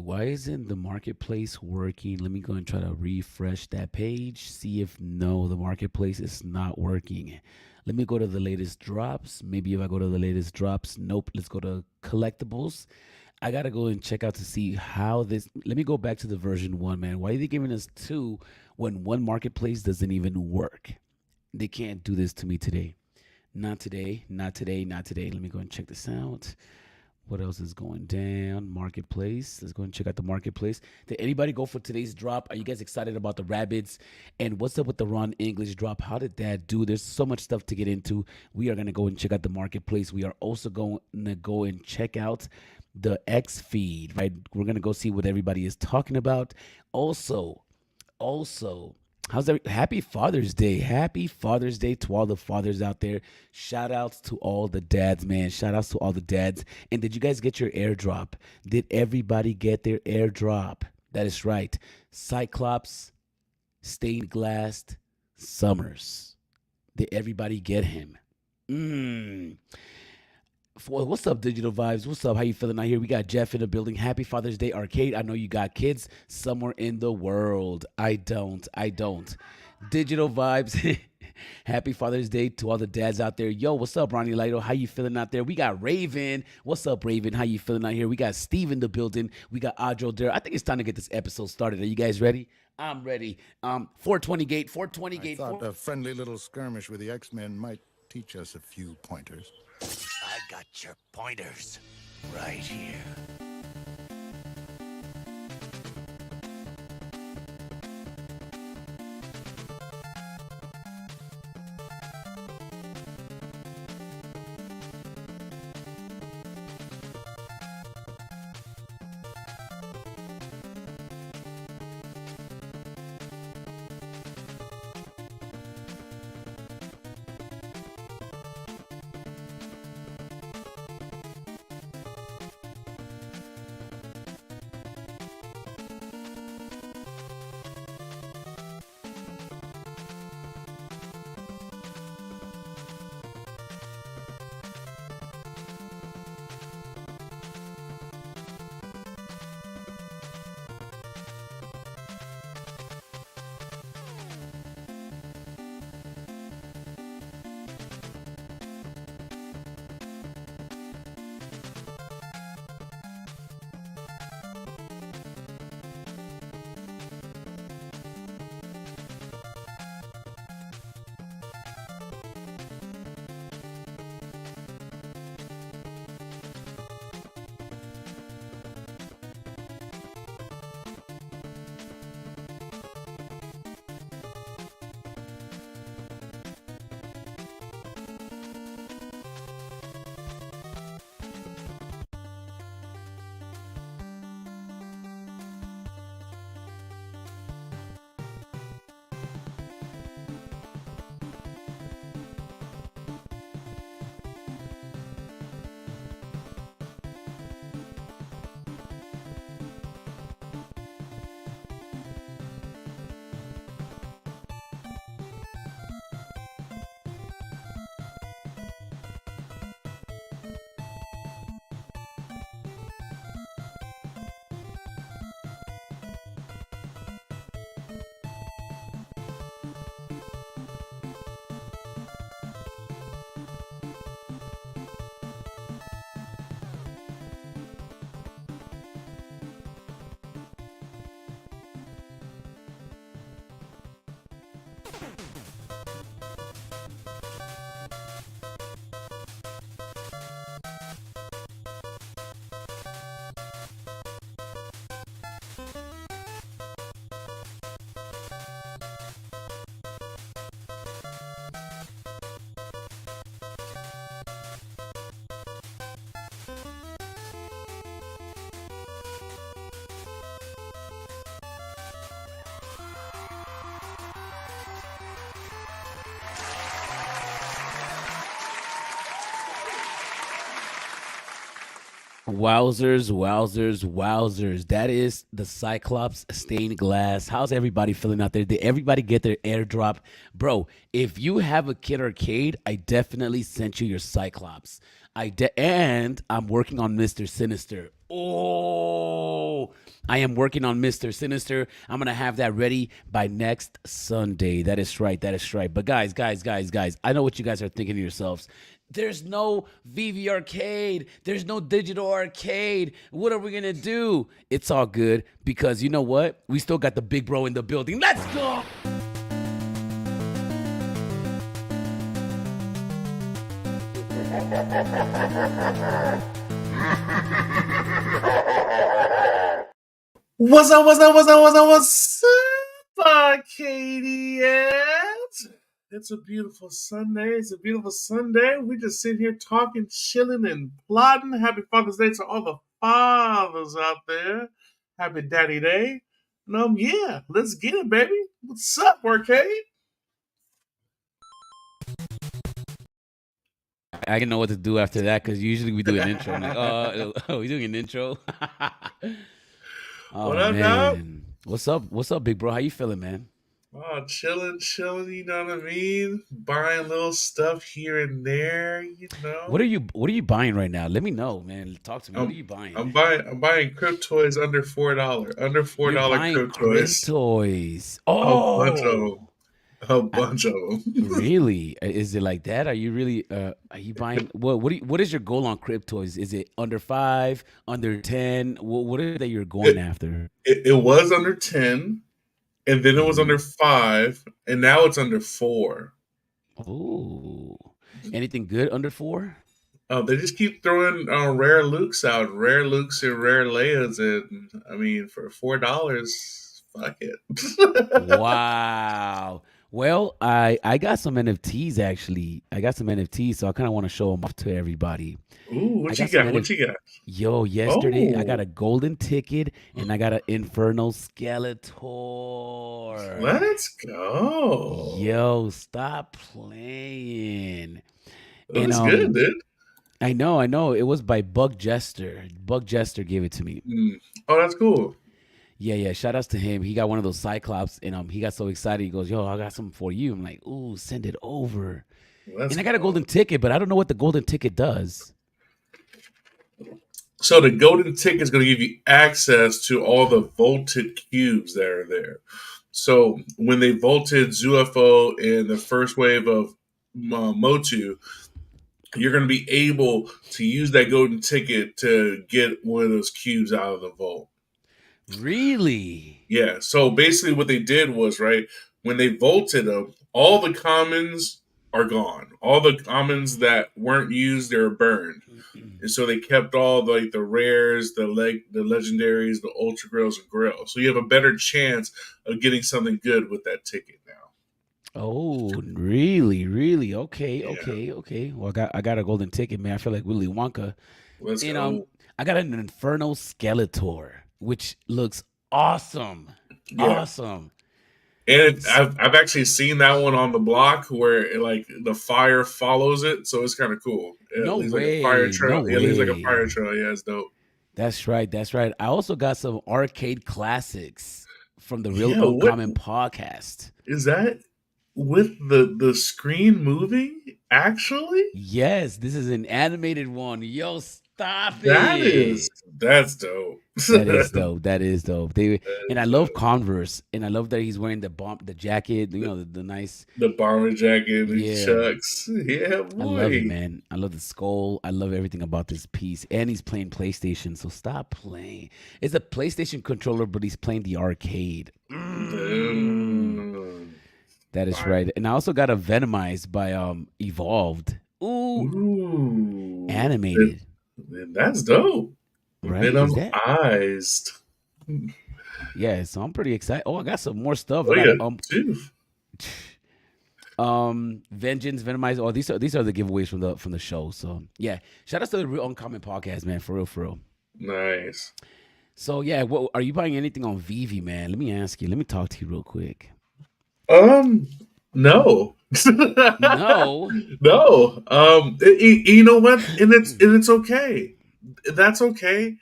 why isn't the marketplace working? Let me go and try to refresh that page. See if no, the marketplace is not working. Let me go to the latest drops. Maybe if I go to the latest drops, nope. Let's go to collectibles. I gotta go and check out to see how this. Let me go back to the version one, man. Why are they giving us two when one marketplace doesn't even work? They can't do this to me today. Not today. Not today. Not today. Let me go and check this out. What else is going down? Marketplace. Let's go and check out the marketplace. Did anybody go for today's drop? Are you guys excited about the rabbits? And what's up with the Ron English drop? How did that do? There's so much stuff to get into. We are going to go and check out the marketplace. We are also going to go and check out the X feed, right? We're going to go see what everybody is talking about. Also, how's that? Happy Father's Day. Happy Father's Day to all the fathers out there. Shout outs to all the dads, man. Shout outs to all the dads. And did you guys get your airdrop? Did everybody get their airdrop? That is right. Cyclops, stained glass, Summers. Did everybody get him? What's up, Digital Vibes? What's up? How you feeling out here? We got Jeff in the building. Happy Father's Day Arcade. I know you got kids somewhere in the world. I don't. Digital Vibes. Happy Father's Day to all the dads out there. Yo, what's up, Ronnie Lido? How you feeling out there? We got Raven. What's up, Raven? How you feeling out here? We got Steve in the building. We got Adro there. I think it's time to get this episode started. Are you guys ready? I'm ready. 420 gate. 420 gate. I thought a friendly little skirmish with the X-Men might teach us a few pointers. I got your pointers right here. Wowzers. That is the Cyclops stained glass. How's everybody feeling out there? Did everybody get their airdrop? Bro, if you have a Kid Arcade, I definitely sent you your Cyclops. And I'm working on Mr. Sinister. Oh, I am working on Mr. Sinister. I'm gonna have that ready by next Sunday. That is right. That is right. But guys, I know what you guys are thinking to yourselves. There's no VV Arcade. There's no digital arcade. What are we gonna do? It's all good because you know what? We still got the big bro in the building. Let's go. What's up, what's up, Arcadians? It's a beautiful Sunday. It's a beautiful Sunday. We just sitting here talking, chilling, and plotting. Happy Father's Day to all the fathers out there. Happy Daddy Day. And yeah, let's get it, baby. What's up, Arcade? I didn't know what to do after that because usually we do an intro. I'm like, oh, we doing an intro. What Oh up, dog? man, what's up? What's up, big bro? How you feeling, man? Oh, chilling, you know what I mean? Buying little stuff here and there, you know? What are you buying right now? Let me know, man. Talk to me. What are I'm you buying? I'm buying Crypt Toys under $4. Under You're $4 buying Crypt crib Toys. toys. A bunch of Oh, them. A I, bunch of them. really? Is it like that? Are you really? Are you buying? What is your goal on crib toys? Is it under 5, under 10? What is it that you're going it, after? it was under 10, and then it was Hmm. under 5, and now it's under 4. Oh, anything good under 4? They just keep throwing rare Lukes out, rare Lukes and rare Leias, and I mean for $4, fuck it. Wow. Well, I got some NFTs actually. I got some NFTs, so I kind of want to show them off to everybody. Ooh, I what you got some got? What NFTs. you got? Yo, yesterday I got Oh, a golden ticket and I got an Infernal Skeletor. let's go. Yo, stop playing. And That's good, dude. I know. It was by Buck Jester. Buck Jester gave it to me. Mm. Oh, that's cool. Yeah, yeah. Shout outs to him. He got one of those Cyclops, and he got so excited. He goes, "Yo, I got something for you." I'm like, "Ooh, send it over." Let's And I got a go. golden ticket, but I don't know what the golden ticket does. So the golden ticket is going to give you access to all the vaulted cubes that are there. So when they vaulted ZUFO in the first wave of Motu, you're going to be able to use that golden ticket to get one of those cubes out of the vault. Really? Yeah. So basically, what they did was right when they vaulted them, all the commons are gone. All the commons that weren't used, they're burned. And so they kept all the rares, the legendaries, the ultra grills and grills. So you have a better chance of getting something good with that ticket now. Oh, really? Really? Okay, Yeah, okay, okay. Well, I got a golden ticket, man. I feel like Willy Wonka. let's And go. I got an Inferno Skeletor, which looks awesome. Yeah, Awesome. and S- I've actually seen that one on the block where like the fire follows it, so it's kind of cool. It No leaves like a fire way. No trail. Yeah, it leaves like a fire way. trail. Yeah, it's dope. That's right. That's right. I also got some arcade classics from the Real Yeah, what Uncommon podcast. is that with the screen moving? Actually, Yes, this is an animated one. Yo, stop that is it. that's dope. That is dope. That is dope. And I That's love dope. Converse, and I love that he's wearing the jacket. The, The nice. the bomber jacket, the Yeah, chucks. Yeah, I love it, boy. man. I love the skull. I love everything about this piece. And he's playing PlayStation, so stop playing. It's a PlayStation controller, but he's playing the arcade. Mm. That is Fire. right. And I also got a Venomized by Evolved. Ooh, Ooh, animated, that's dope. right? Is Venom that? eyes. Yeah, so I'm pretty excited. Oh, I got some more stuff. I Oh got yeah, too. Vengeance, Venomized. Oh, these are the giveaways from the show. So yeah, shout out to the Real Uncommon podcast, man. For real, for real. Nice. So yeah, what are you buying anything on Vivi, man? Let me ask you. Let me talk to you real quick. Um, no. No. No. You know what? And it's okay. That's okay.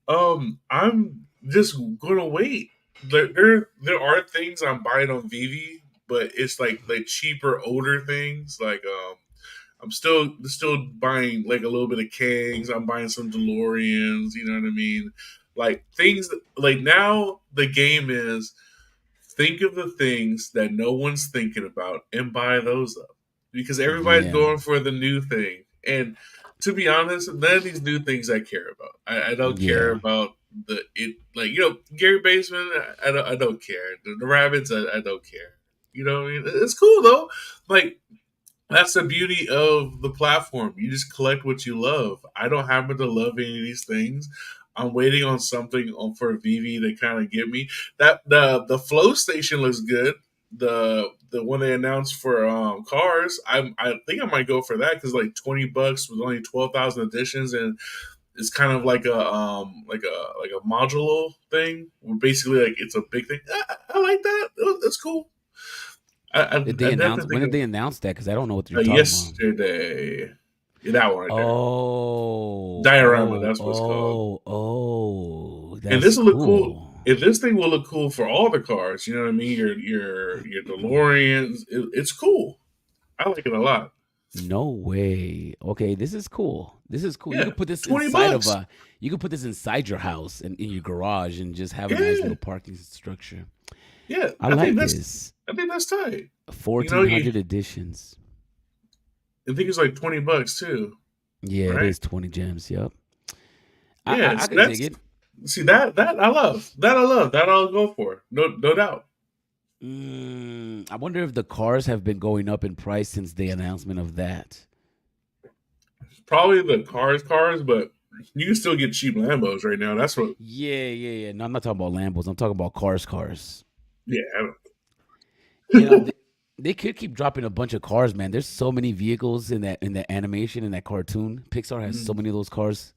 I'm just gonna wait. There are things I'm buying on Vivi, but it's like cheaper, older things. Like I'm still buying like a little bit of Kings. I'm buying some DeLoreans. You know what I mean? Like things like now the game is think of the things that no one's thinking about and buy those up because everybody's Yeah. going for the new thing. And to be honest, none of these new things I care about. I don't care Yeah. about Gary Baseman. I don't care. The rabbits. I don't care. You know what I mean? It's cool though. Like that's the beauty of the platform. You just collect what you love. I don't happen to love any of these things. I'm waiting on something for Vivi to kind of get me. That the flow station looks good. The one they announced for cars, I think I might go for that because like $20 with only 12,000 editions, and it's kind of like a modular thing. Where basically, like it's a big thing. I like that. It's cool. I Did they announce? definitely When did think they announce that? Because I don't know what you're of talking about. yesterday. Yeah, that one right there. Oh, Diorama, oh, that's what it's called. And that's this will look cool. cool. If this thing will look cool for all the cars, you know what I mean? Your DeLoreans, it's cool. I like it a lot. No way. Okay, this is cool. This is cool. You Yeah, could put this 20 inside of bucks. you could put this inside your house and in your garage and just have a nice Yeah, little parking structure. yeah. I like this. I think that's tight. You know, 1400 editions. I think it's like $20 too, Yeah, it right? is 20 gems. Yep. Yeah, I so could dig that's it. see that I love. That I love. That I'll go for. No doubt. I wonder if the cars have been going up in price since the announcement of that. Probably the cars, but you can still get cheap Lambos right now. That's what. Yeah. No, I'm not talking about Lambos. I'm talking about cars. Yeah, You know, they could keep dropping a bunch of cars, man. There's so many vehicles in that animation in that cartoon. Pixar has so many of those cars.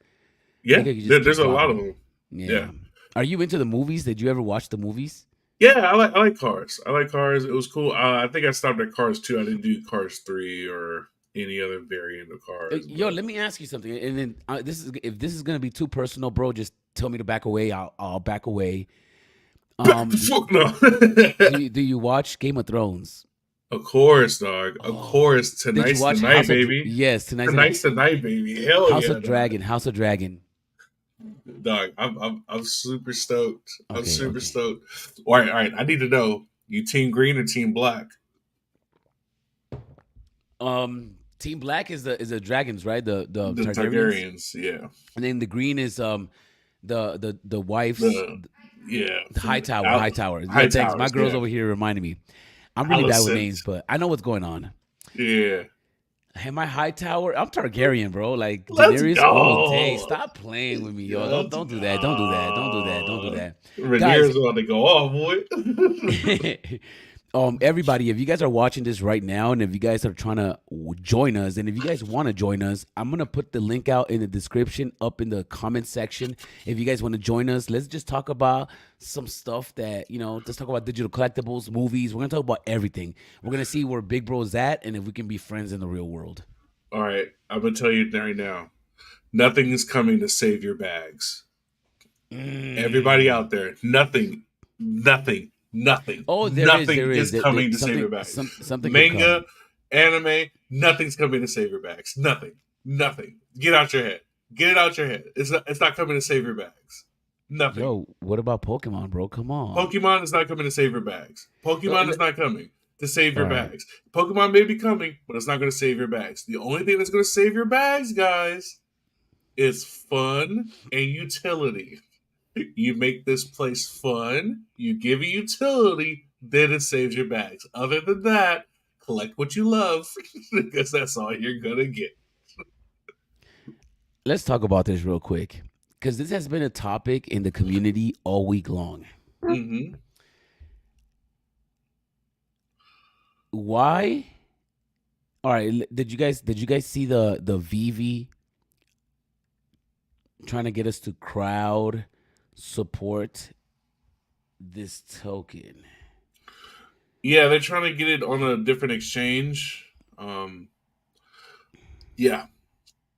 They yeah. could just keep There's a lot dropping of them. them. Yeah. Yeah, Are you into the movies? Did you ever watch the movies? yeah. I like cars. I like cars. It was cool. I think I stopped at Cars 2. I didn't do Cars 3 or any other variant of cars. Yo, But let me ask you something. And then this is if this is gonna be too personal, bro, just tell me to back away. I'll back away. back the Do, fuck no. do you watch Game of Thrones? Of course, dog. Of Oh, course. did you Tonight's the watch night, baby. Yes, tonight's the night. Tonight's the night, baby. Hell House yeah, of dog. Dragon. House of Dragon. Dog, I'm super stoked. I'm Okay, super okay. stoked. All right. I need to know, you team green or team black? Team Black is the dragons, right? The The Targaryens, Targaryens, yeah. and then the green is the wife's The yeah, the from High Tower. Yeah, High thanks. My Towers, girl's yeah. over here reminding me. I'm really bad with names, Alicent, but I know what's going on. yeah. Am I High Tower? I'm Targaryen, bro. Like Let's Daenerys all day. go. Stop playing with me, yo. Let's Don't do that. Don't do that. Don't do that. Don't do go. that. Guys, Rhaenyra's about to go off, boy. everybody, if you guys are watching this right now, and if you guys are trying to join us, and if you guys want to join us, I'm gonna put the link out in the description, up in the comment section. If you guys want to join us, let's just talk about some stuff that Let's talk about digital collectibles, movies. We're gonna talk about everything. We're gonna see where Big Bro's at, and if we can be friends in the real world. All right, I'm gonna tell you right now. Nothing is coming to save your bags. Everybody out there, nothing, Oh, nothing there is is coming to save something, your bags. something could Manga, come. anime, nothing's coming to save your bags. Nothing. Get out your head. Get it out your head. It's not coming to save your bags. Nothing. Yo, what about Pokemon, bro? Come on. Pokemon is not coming to save your bags. Yo, Pokemon is not coming to save all your right. bags. Pokemon may be coming, but it's not going to save your bags. The only thing that's going to save your bags, guys, is fun and utility. You make this place fun, you give it utility, then it saves your bags. Other than that, collect what you love because that's all you're going to get. Let's talk about this real quick because this has been a topic in the community all week long. Mm-hmm. Why? All right, did you guys see the VV trying to get us to crowd support this token? Yeah, they're trying to get it on a different exchange. Yeah.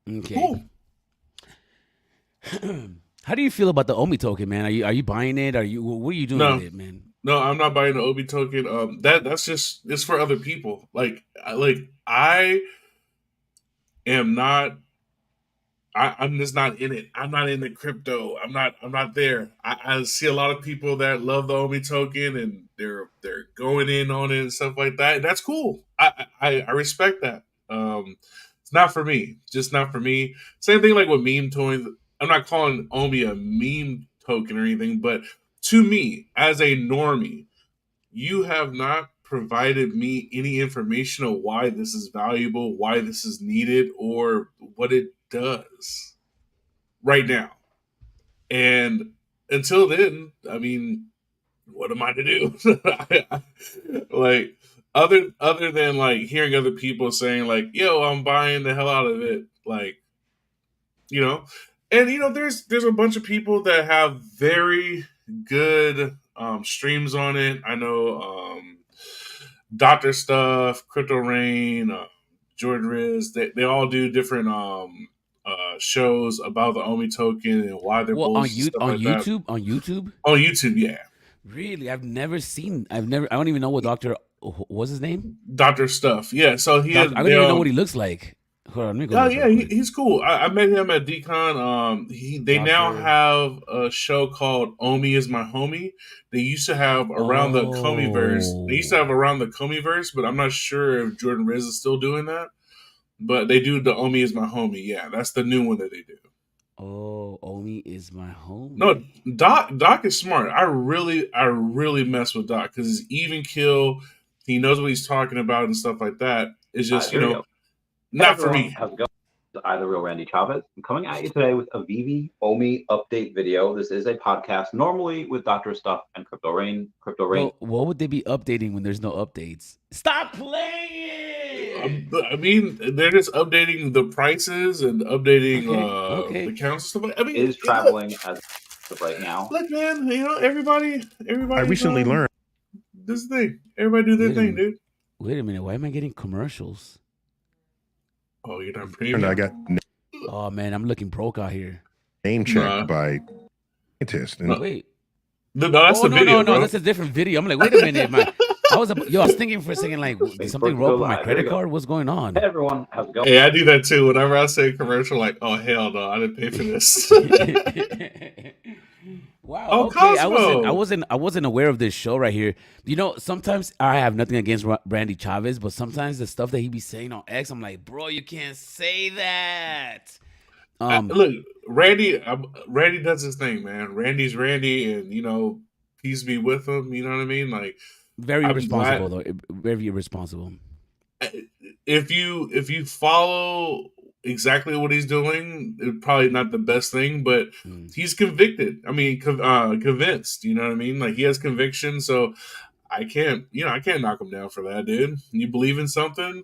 Okay. Cool. How do you feel about the Omi token, man? Are you buying it? What are you doing No. with it, man? No, I'm not buying the Obi token. That's just it's for other people. I am not. I'm just not in it. I'm not in the crypto. I'm not there. I see a lot of people that love the Omi token and they're going in on it and stuff like that. And that's cool. I respect that. It's not for me. Just not for me. Same thing like with meme toys. I'm not calling Omi a meme token or anything, but to me, as a normie, you have not provided me any information on why this is valuable, why this is needed, or what it does right now. And until then, I mean, what am I to do? Like other than like hearing other people saying like, "Yo, I'm buying the hell out of it," like you know, and there's a bunch of people that have very good streams on it. I know Doctor Stuff, Crypto Rain, Jordan Riz, they all do different shows about the Omi token and why they're Well, bullish and stuff on like that. YouTube, on YouTube. On YouTube, yeah. Really, I've never seen. I don't even know what Doctor. What's his name? Doctor Stuff, yeah. So he I is. don't even know what he looks like. Hold on, let me go. Oh look yeah, real quick. he's cool. I met him at Decon. They now Doctor. have a show called Omi is My Homie. They used to have around the Comiiverse. They used to have around the Comiiverse, but I'm not sure if Jordan Riz is still doing that. But they do the Omi is My Homie. Yeah, that's the new one that they do. Oh, Omi is my homie. No, Doc is smart. I really mess with Doc because he's even kill. He knows what he's talking about and stuff like that. It's just not for me. How's it going? I'm the real Randy Chavez. I'm coming at you today with a VV Omi update video. This is a podcast, normally with Dr. Stuff and Crypto Rain. Well, what would they be updating when there's no updates? Stop playing! I mean, they're just updating the prices and updating the counts and stuff. I mean, is traveling as of right now. Look, man, everybody. I recently learned this thing. Everybody do their thing, dude. Wait a minute. Why am I getting commercials? Oh, you're not premium. I got. Oh man, I'm looking broke out here. Name checked by scientists. Wait. No, that's the video. No, that's a different video. I'm like, wait a minute, I was thinking for a second, like, did something wrong with my credit card? What's going on? Hey everyone, how's it going? Hey, I do that too. Whenever I say commercial, like, oh hell no, I didn't pay for this. Wow. Oh, okay. Cosmo. I wasn't aware of this show right here. Sometimes I have nothing against Randy Chavez, but sometimes the stuff that he be saying on X, I'm like, bro, you can't say that. Look, Randy does his thing, man. Randy's Randy, and peace be with him. You know what I mean? Like, very responsible though. Very responsible. If you follow exactly what he's doing, it's probably not the best thing, but he's convicted. I mean, convinced. You know what I mean? Like, he has conviction, so I can't knock him down for that, dude. You believe in something,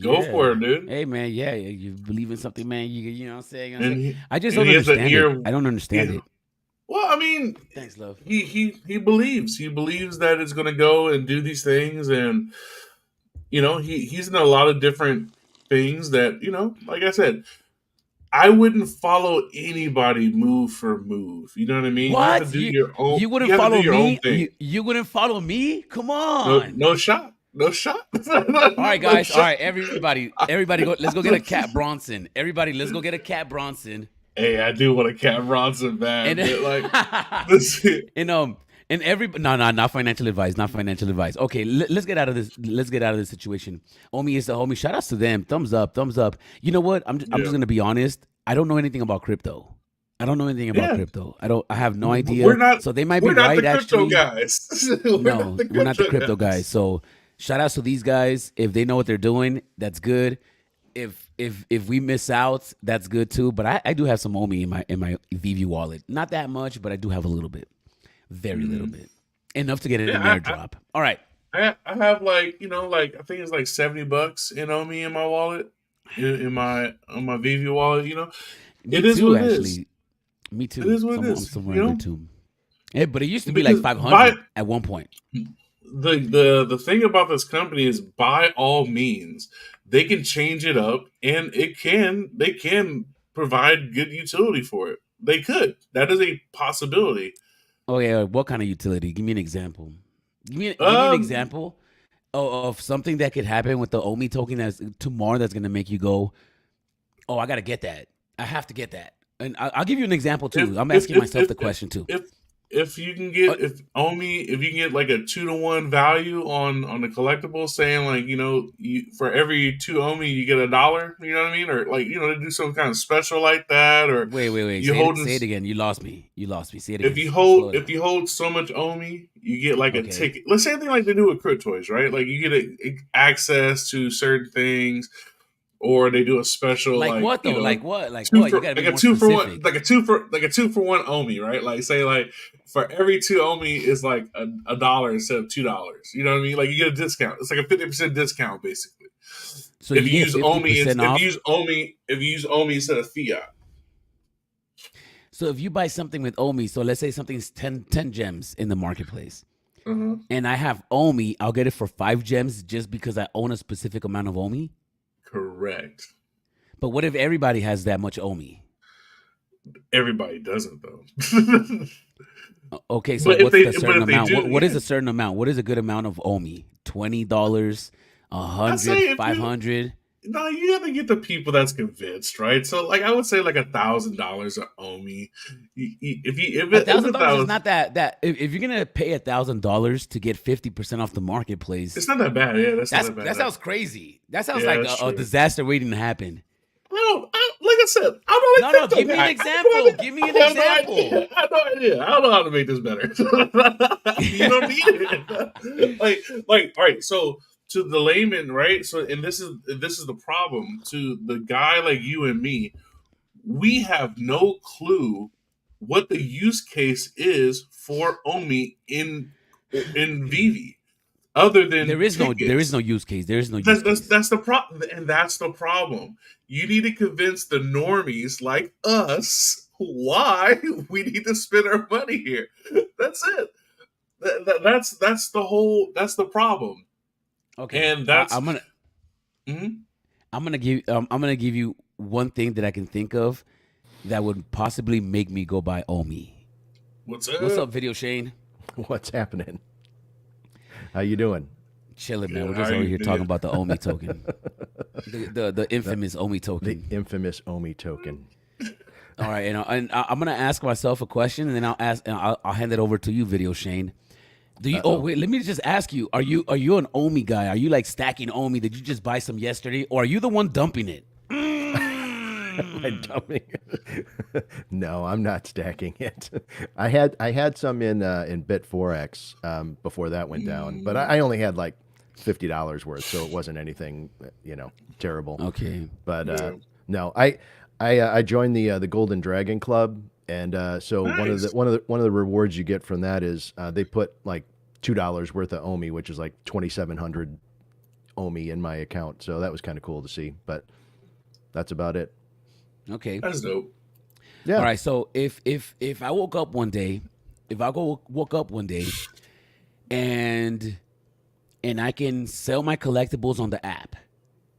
go for it, dude. Hey, man, yeah, you believe in something, man. You know what I'm saying? And I just don't understand it. I don't understand it. Well, I mean, thanks, love. He believes that it's going to go and do these things, and he's in a lot of different things that like I said, I wouldn't follow anybody move for move. You know what I mean? What? You have to do your own. You wouldn't follow me? You wouldn't follow me? Come on. No shot. No shot. All right, guys. All right, everybody go. Let's go get a Cat Bronson. Everybody, let's go get a Cat Bronson. Hey, I do want a Cat Bronson, man. And not financial advice. Not financial advice. Okay, let's get out of this. Let's get out of this situation. Omi is the homie. Shout outs to them. Thumbs up. Thumbs up. You know what? I'm just gonna be honest. I don't know anything about crypto. I have no idea. We're not. So they might be right. We're not the crypto actually. Guys. We're not the crypto guys. So shout outs to these guys. If they know what they're doing, that's good. If we miss out, that's good too. But I do have some Omi in my VV wallet. Not that much, but I do have a little bit. Very little bit. Enough to get it in an airdrop. All right. I have I think it's like $70 in Omi in my wallet. On my VV wallet, It is what it is. Me too. It is what it is. I'm somewhere in there too. Yeah, but it used to be like 500 at one point. The thing about this company is, by all means, they can change it up, and they can provide good utility for it. They could. That is a possibility. Oh yeah, what kind of utility? Give me an example. Give me an example of something that could happen with the Omi token that's tomorrow that's gonna make you go, oh, I gotta get that. I have to get that. And I'll give you an example too. I'm asking myself the question too. If you can get if you can get like a 2-to-1 value on the collectible, saying like for every 2 Omi you get $1, you know what I mean, or like to do some kind of special like that, or Wait. you Say it again. You lost me. Say it again. If you hold so much Omi, you get like a Okay. ticket. Let's say anything like they do with Crypt Toys, right? Like you get access to certain things. Or they do a special like what though? Like what? Like two what? For, You gotta be like a more 2 for specific. 1, like a 2-for-1 Omi, right? Like say like for every 2 Omi is like a dollar instead of $2. You know what I mean? Like you get a discount. It's like a 50% discount basically. So if you use get Omi, 50% off. if you use Omi instead of fiat. So if you buy something with Omi, so let's say something's 10 gems in the marketplace, and I have Omi, I'll get it for 5 gems just because I own a specific amount of Omi. Correct. But what if everybody has that much Omi? Everybody doesn't though. Okay, so what's the certain amount? What is a certain amount? What is a good amount of Omi? $20, $100, $500? No, you have to get the people that's convinced, right? So, like, I would say like $1,000 of Omi. If $1,000 is not that. If you're gonna pay $1,000 to get 50% off the marketplace, it's not that bad. Yeah, not that bad. That sounds crazy. That sounds like a disaster waiting to happen. Like I said, I don't know. No, give me an example. Give me an example. I have no idea. I don't know how to make this better. You don't need it. Like, all right, so. To the layman, right? So, and this is the problem. To the guy like you and me, we have no clue what the use case is for Omi in Vivi, other than there is no use case. There is no use case. That's the problem, and that's the problem. You need to convince the normies like us why we need to spend our money here. That's it. That's the problem. Okay, and that's I'm gonna give you one thing that I can think of that would possibly make me go buy Omi. What's up? What's up, Video Shane? What's happening? How you doing? Chilling, man. We're just over here talking about the Omi token, the infamous Omi token. The infamous Omi token. All right, and I'm gonna ask myself a question, and then I'll hand it over to you, Video Shane. Do you? Oh wait, let me just ask you: Are you an Omi guy? Are you like stacking Omi? Did you just buy some yesterday, or are you the one dumping it? Am I dumping it? No, I'm not stacking it. I had some in Bit4X before that went down, but I only had like $50 worth, so it wasn't anything terrible. Okay, but no, I joined the Golden Dragon Club. And so nice. one of the rewards you get from that is they put like $2 worth of Omi, which is like 2,700 Omi in my account. So that was kind of cool to see. But that's about it. Okay, that's dope. Yeah. All right. So if I woke up one day, and I can sell my collectibles on the app,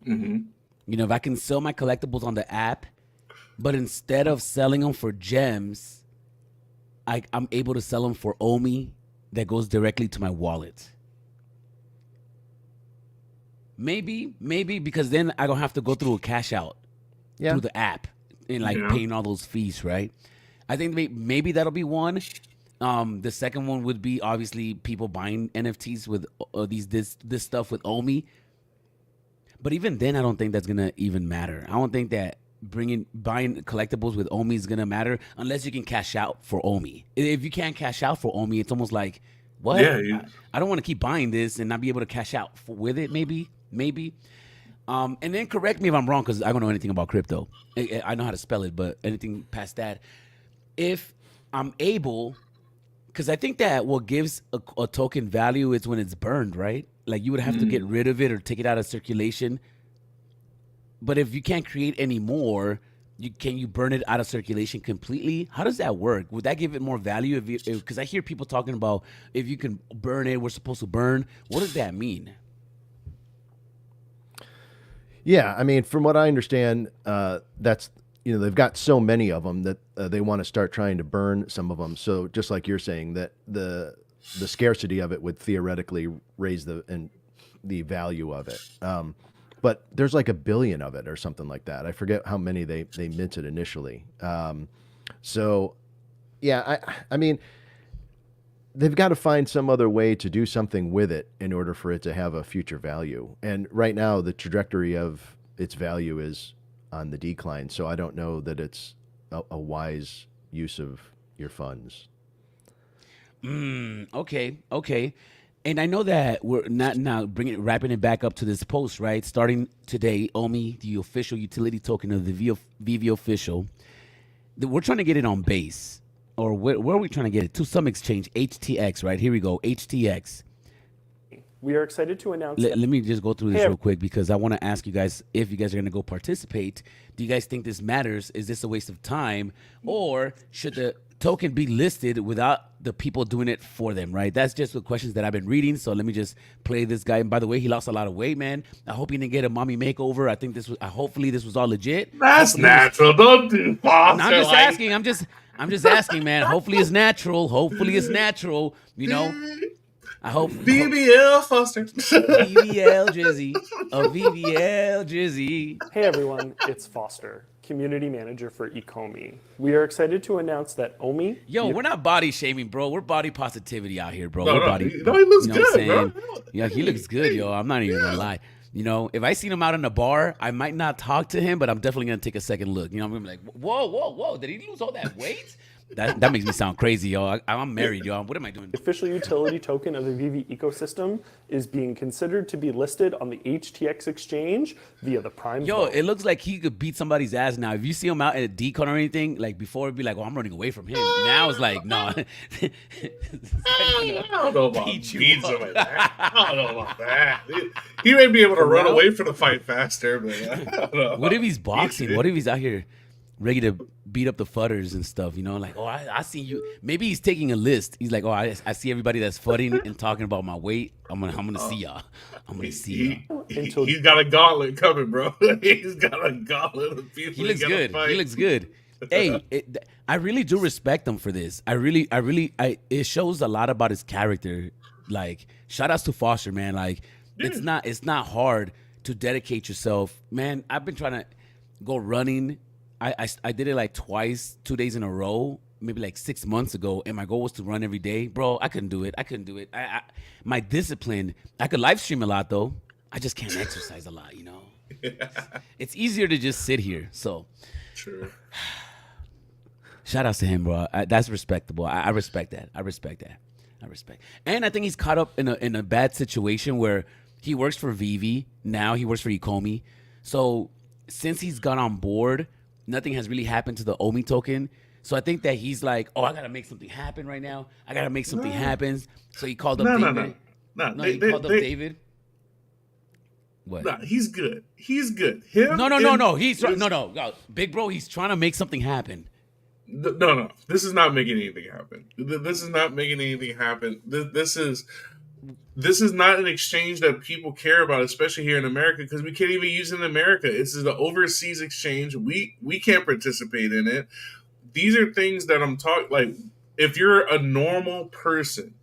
if I can sell my collectibles on the app. But instead of selling them for gems, I'm able to sell them for Omi that goes directly to my wallet. Maybe because then I don't have to go through a cash out through the app and paying all those fees, right? I think maybe that'll be one. The second one would be obviously people buying NFTs with this stuff with Omi. But even then, I don't think that's gonna even matter. I don't think that buying collectibles with Omi is gonna matter unless you can cash out for Omi. If you can't cash out for Omi, it's almost like, what? Yeah, I don't want to keep buying this and not be able to cash out with it. Maybe. And then correct me if I'm wrong, because I don't know anything about crypto. I know how to spell it, but anything past that, if I'm able, because I think that what gives a token value is when it's burned, right? Like you would have to get rid of it or take it out of circulation. But if you can't create any more, can you burn it out of circulation completely? How does that work? Would that give it more value? Because I hear people talking about if you can burn it, we're supposed to burn. What does that mean? Yeah, I mean, from what I understand, that's they've got so many of them that they want to start trying to burn some of them. So just like you're saying, that the scarcity of it would theoretically raise the value of it. but there's like 1 billion of it or something like that. I forget how many they minted initially. So yeah, I mean, they've got to find some other way to do something with it in order for it to have a future value. And right now, the trajectory of its value is on the decline. So I don't know that it's a wise use of your funds. Okay. And I know that we're not now wrapping it back up to this post, right? Starting today, OMI, the official utility token of the VV official, we're trying to get it on base. Or where are we trying to get it? To some exchange, HTX, right? Here we go, HTX. We are excited to announce Let me just go through this real quick because I want to ask you guys if you guys are going to go participate. Do you guys think this matters? Is this a waste of time? Or should the token be listed without the people doing it for them, right? That's just the questions that I've been reading. So let me just play this guy. And by the way, he lost a lot of weight, man. I hope he didn't get a mommy makeover. I think hopefully this was all legit. That's natural. Don't do Foster. I'm just asking. I'm just asking, man. Hopefully it's natural. You know. I hope BBL Foster. BBL Jizzy. A BBL Jizzy. Hey everyone, it's Foster, Community Manager for Ecomi. We are excited to announce that OMI... Yo, we're not body shaming, bro. We're body positivity out here, bro. No, he looks good, bro. Yeah, he looks good, yo. I'm not even gonna lie. You know, if I seen him out in the bar, I might not talk to him, but I'm definitely gonna take a second look. You know, I'm gonna be like, whoa, did he lose all that weight? That makes me sound crazy, yo. I'm married, yo. What am I doing? The official utility token of the VV ecosystem is being considered to be listed on the HTX exchange via the Prime. Yo, it looks like he could beat somebody's ass now. If you see him out at a decon or anything, like before it'd be like, oh, I'm running away from him. Now it's like, no. I don't know about beat somebody. I don't know about that. He may be able to run away from the fight faster, but I don't know. What if he's boxing? What if he's out here ready to beat up the futters and stuff, you know? Like, oh, I see you. Maybe he's taking a list. He's like, oh, I see everybody that's futting and talking about my weight. I'm gonna see y'all. I'm gonna see y'all. He's got a gauntlet coming, bro. He's got a gauntlet of people. He looks good. He looks good. Hey, I really do respect him for this. It shows a lot about his character. Like, shout outs to Foster, man. Like, it's not hard to dedicate yourself. Man, I've been trying to go running. I did it like twice, 2 days in a row, maybe like 6 months ago, and my goal was to run every day. Bro, I couldn't do it. My discipline, I could live stream a lot, though. I just can't exercise a lot, you know? It's easier to just sit here, so. True. Shout outs to him, bro. That's respectable. I respect that. I respect. And I think he's caught up in a bad situation where he works for VV. Now he works for Ecomi. So since he's got on board, nothing has really happened to the OMI token. So I think that he's like, oh, I got to make something happen right now. I got to make something happen. So he called up David. He called up David. What? Nah, he's good. He's good. Him? No. No. Big bro, he's trying to make something happen. No. This is not making anything happen. This is not making anything happen. This is not an exchange that people care about, especially here in America, because we can't even use it in America. This is an overseas exchange. We can't participate in it. These are things that I'm talking, like, if you're a normal person,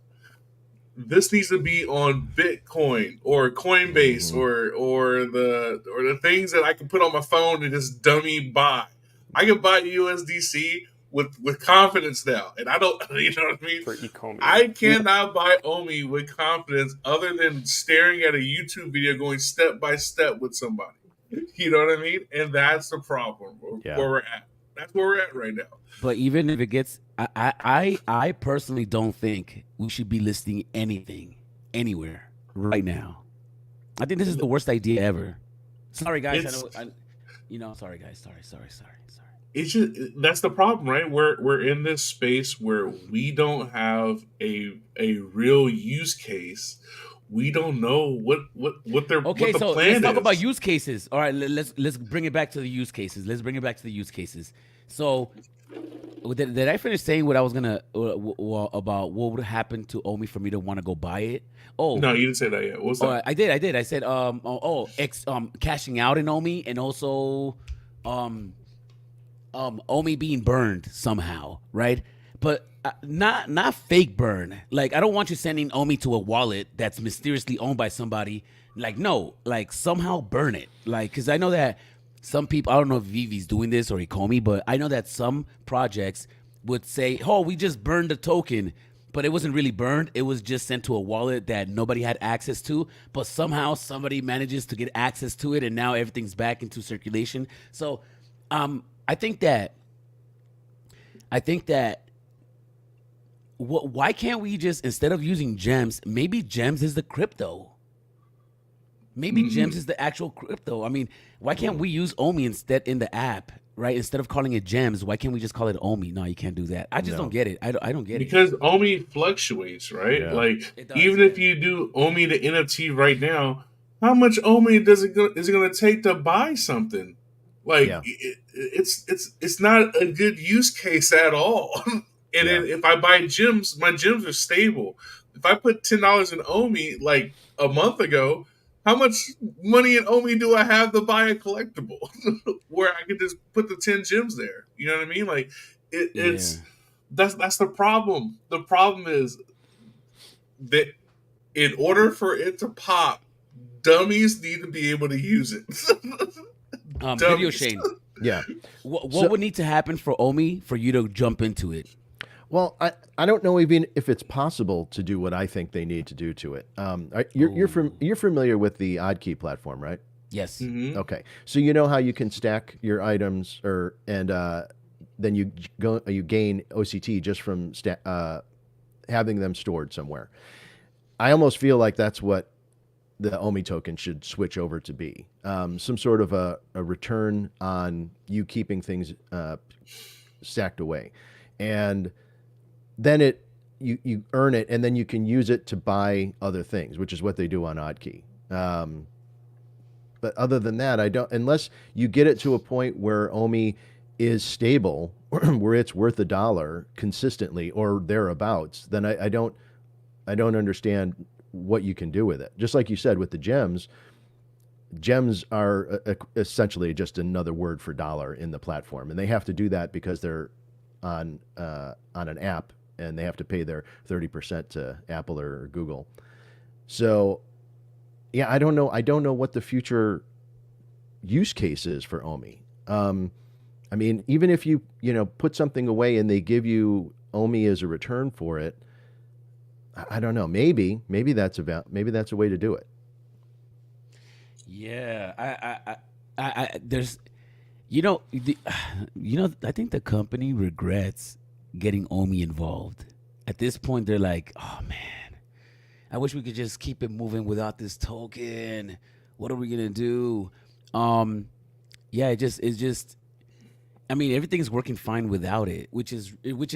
this needs to be on Bitcoin or Coinbase or the things that I can put on my phone and just dummy buy. I can buy USDC with confidence now, and I don't, you know what I mean? For Ecomi. I cannot buy OMI with confidence other than staring at a YouTube video going step by step with somebody. You know what I mean? And that's the problem where we're at. That's where we're at right now. But even if it gets, I personally don't think we should be listing anything anywhere right now. I think this is the worst idea ever. Sorry, guys. Sorry, guys. Sorry. It's just, that's the problem, right? We're in this space where we don't have a real use case. We don't know what their what the so plan let's talk is. about use cases. All right, let's bring it back to the use cases. So, did I finish saying what I was gonna about what would happen to OMI for me to want to go buy it? Oh no, you didn't say that yet. What's that? I did. I said cashing out in OMI and also OMI being burned somehow, right? but not fake burn. Like I don't want you sending Omi to a wallet that's mysteriously owned by somebody. Like no, like somehow burn it. Like because I know that some people, I don't know if Vivi's doing this or Ecomi, but I know that some projects would say, "Oh, we just burned the token." But it wasn't really burned. It was just sent to a wallet that nobody had access to. But somehow somebody manages to get access to it, and now everything's back into circulation. So, I think that. Why can't we just, instead of using gems, maybe gems is the crypto. Maybe gems is the actual crypto. I mean, why can't we use Omi instead in the app? Right, instead of calling it gems, why can't we just call it Omi? No, you can't do that. I just don't get it. I don't get it. Because Omi fluctuates, right? Yeah. Like It does, even yeah. if you do Omi to NFT right now, how much Omi is it going to take to buy something? Like Yeah. it's not a good use case at all. And then if I buy gems, my gems are stable. If I put $10 in Omi like a month ago, how much money in Omi do I have to buy a collectible where I can just put the 10 gems there? You know what I mean? Like it's that's the problem. The problem is that in order for it to pop, dummies need to be able to use it. Video Shane, Yeah. what would need to happen for Omi for you to jump into it? Well, I don't know even if it's possible to do what I think they need to do to it. You're familiar with the Oddkey platform, right? Yes. Okay, so you know how you can stack your items, and then you gain OCT just from having them stored somewhere. I almost feel like that's what the Omi token should switch over to be. Some sort of a return on you keeping things stacked away, and then you earn it, and then you can use it to buy other things, which is what they do on Oddkey. But other than that, I don't. Unless you get it to a point where Omi is stable, where it's worth $1 consistently or thereabouts, then I don't understand what you can do with it. Just like you said with the gems. Gems are essentially just another word for dollar in the platform, and they have to do that because they're on an app, and they have to pay their 30% to Apple or Google. So, yeah, I don't know what the future use case is for Omi. I mean, even if you put something away and they give you Omi as a return for it, I don't know. Maybe that's a way to do it. Yeah, I there's, I think the company regrets getting Omi involved. At this point, they're like, oh man, I wish we could just keep it moving without this token. What are we gonna do? Yeah, it's just. I mean, everything's working fine without it, which is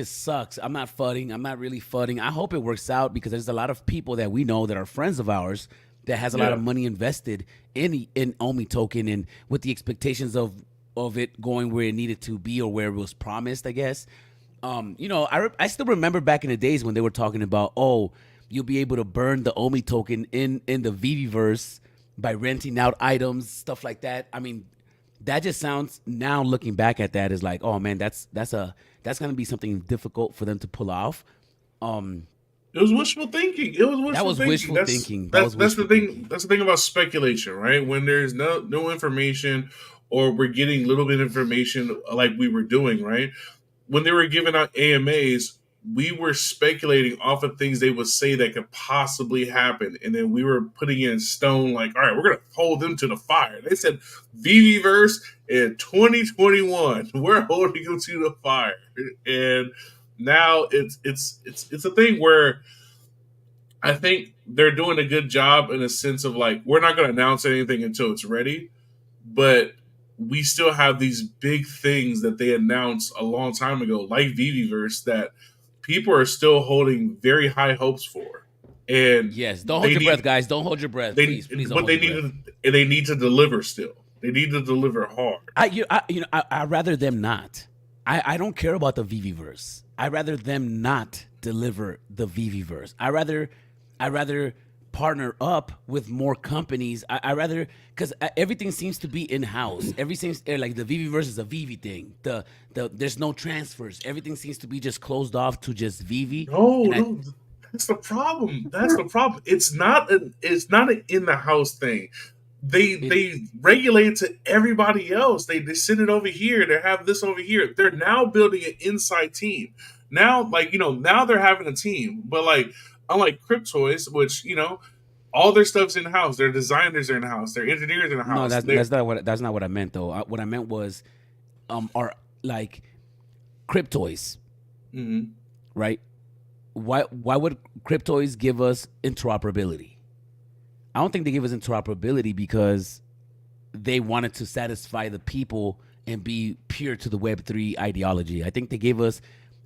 sucks. I'm not fudding. I'm not really fudding. I hope it works out because there's a lot of people that we know that are friends of ours that has a lot of money invested in Omi token, and with the expectations of it going where it needed to be or where it was promised, I guess. I still remember back in the days when they were talking about, oh, you'll be able to burn the Omi token in the VeveVerse by renting out items, stuff like that. I mean, that just sounds, now looking back at that, is like, oh man, that's gonna be something difficult for them to pull off. It was wishful thinking. That was wishful thinking. That's the thing. That's the thing about speculation, right? When there's no information, or we're getting little bit of information like we were doing, right? When they were giving out AMAs, we were speculating off of things they would say that could possibly happen, and then we were putting it in stone. Like, all right, we're gonna hold them to the fire. They said VeveVerse in 2021. We're holding them to the fire, and now it's a thing where I think they're doing a good job in a sense of like, we're not going to announce anything until it's ready, but we still have these big things that they announced a long time ago, like VeveVerse, that people are still holding very high hopes for. And yes, don't hold your breath, guys. Don't hold your breath, please. Please don't but they need to deliver still. They need to deliver hard. I'd rather them not. I don't care about the VeveVerse. I'd rather them not deliver the VeveVerse. I rather partner up with more companies. I rather, because everything seems to be in house. Everything like the VeveVerse is a Vivi thing. There's no transfers. Everything seems to be just closed off to just Vivi. No, that's the problem. That's the problem. It's not an in the house thing. They regulate it to everybody else. They send it over here. They have this over here. They're now building an inside team. Now, like, now they're having a team. But like, unlike Cryptoys, which, all their stuff's in house. Their designers are in house. Their engineers are in house. No, that's not what I meant though. What I meant was, are like Cryptoys, right? Why would Cryptoys give us interoperability? I don't think they give us interoperability because they wanted to satisfy the people and be pure to the Web3 ideology. I think they gave us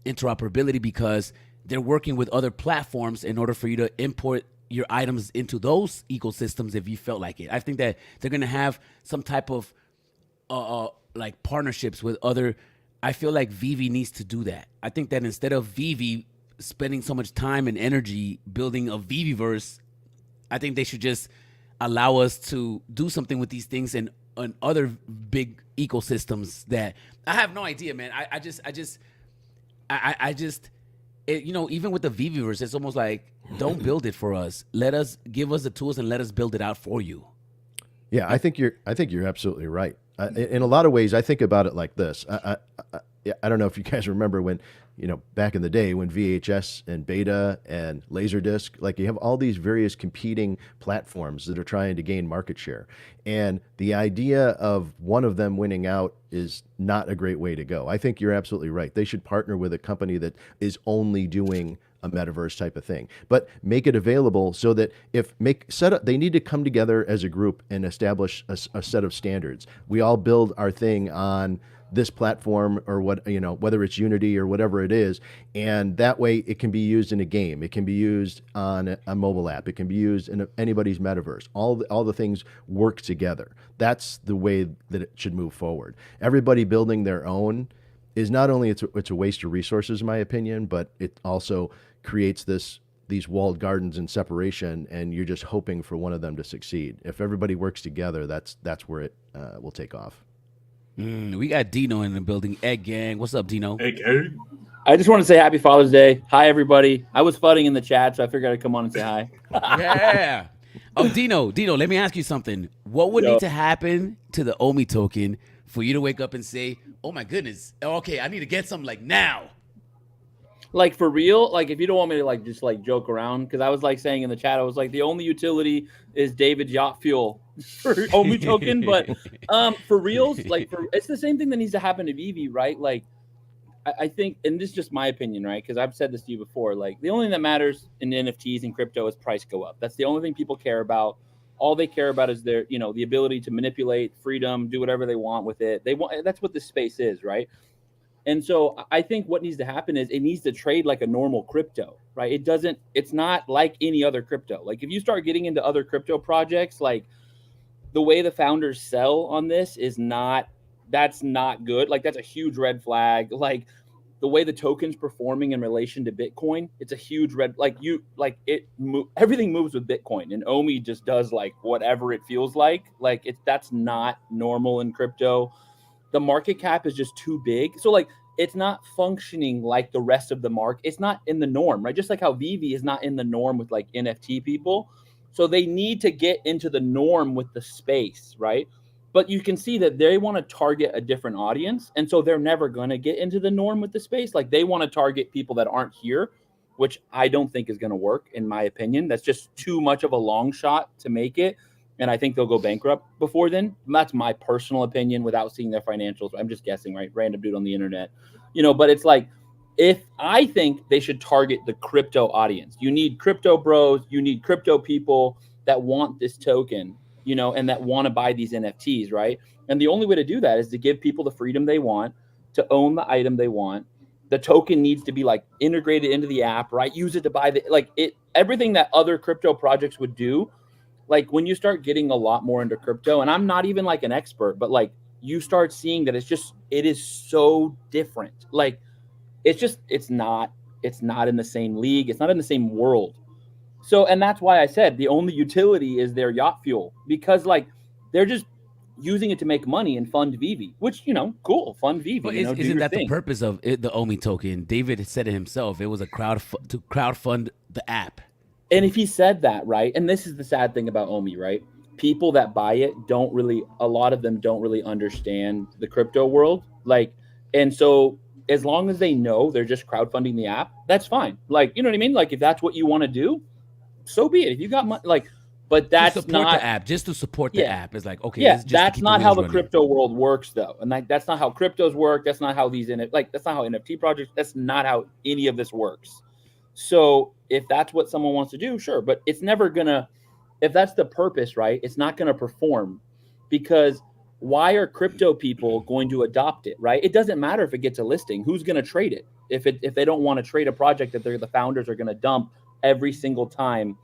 interoperability because they're working with other platforms in order for you to import your items into those ecosystems if you felt like it. I think that they're going to have some type of like partnerships with other. I feel like Vivi needs to do that. I think that instead of Vivi spending so much time and energy building a VeveVerse, I think they should just allow us to do something with these things and other big ecosystems that I have no idea, man. Even with the VeveVerse, it's almost like, don't build it for us. Give us the tools and let us build it out for you. Yeah, I think you're absolutely right. In a lot of ways, I think about it like this. I don't know if you guys remember when, back in the day when VHS and Beta and Laserdisc, like you have all these various competing platforms that are trying to gain market share. And the idea of one of them winning out is not a great way to go. I think you're absolutely right. They should partner with a company that is only doing a metaverse type of thing, but make it available so that they need to come together as a group and establish a set of standards. We all build our thing on this platform or whether it's Unity or whatever it is. And that way it can be used in a game. It can be used on a mobile app. It can be used in anybody's metaverse. All the things work together. That's the way that it should move forward. Everybody building their own is not only it's a waste of resources, in my opinion, but it also creates these walled gardens and separation, and you're just hoping for one of them to succeed. If everybody works together, that's where it will take off. We got Dino in the building. Egg Gang. What's up, Dino? Egg Gang. I just want to say happy Father's Day. Hi, everybody. I was fudding in the chat, so I figured I'd come on and say hi. Yeah. Oh, Dino, let me ask you something. What would need to happen to the OMI token for you to wake up and say, oh, my goodness, okay, I need to get something like now? Like, for real? Like, if you don't want me to, just joke around, because I was, saying in the chat, I was like, the only utility is David's yacht fuel for OMI token. But for reals, it's the same thing that needs to happen to Vivi, right? I think, and this is just my opinion, right? Because I've said this to you before, the only thing that matters in NFTs and crypto is price go up. That's the only thing people care about. All they care about is their, the ability to manipulate, freedom, do whatever they want with it. That's what this space is, right? And so I think what needs to happen is it needs to trade like a normal crypto, right? It's not like any other crypto. Like, if you start getting into other crypto projects, the way the founders sell on this that's not good. That's a huge red flag. The way the token's performing in relation to Bitcoin, it's a huge red, everything moves with Bitcoin, and OMI just does whatever it feels like. That's not normal in crypto. The market cap is just too big. So it's not functioning like the rest of the market. It's not in the norm, right? Just like how Vivi is not in the norm with NFT people. So they need to get into the norm with the space, right? But you can see that they want to target a different audience. And so they're never going to get into the norm with the space. They want to target people that aren't here, which I don't think is going to work, in my opinion. That's just too much of a long shot to make it. And I think they'll go bankrupt before then. That's my personal opinion without seeing their financials. I'm just guessing, right? Random dude on the internet. But it's if I think they should target the crypto audience. You need crypto bros. You need crypto people that want this token, and that want to buy these NFTs, right? And the only way to do that is to give people the freedom they want, to own the item they want. The token needs to be integrated into the app, right? Use it to buy everything that other crypto projects would do. When you start getting a lot more into crypto, and I'm not even an expert, but you start seeing that it is so different. It's not in the same league. It's not in the same world. So, and that's why I said the only utility is their yacht fuel, because like they're just using it to make money and fund Vivi, which, you know, cool, fund Vivi. But You know, do isn't your that the thing. purpose of it, the OMI token? David said it himself. It was a to crowdfund the app. And if he said that, right, and this is the sad thing about OMI, right? People that buy it don't really, a lot of them don't really understand the crypto world. Like, and so as long as they know they're just crowdfunding the app, that's fine. Like, you know what I mean? Like, if that's what you want to do, so be it. If you got money, like, but that's to support not the app, just to support the app. It's like, okay, yeah, this is just that's to keep not the how wheels the running. crypto world works, though, and that's not how cryptos work. That's not how these that's not how NFT projects. That's not how any of this works. So if that's what someone wants to do, sure, but it's never gonna. If that's the purpose, right? It's not gonna perform, because why are crypto people going to adopt it, right? It doesn't matter if it gets a listing. Who's gonna trade it? If they don't want to trade a project that the founders are gonna dump every single time.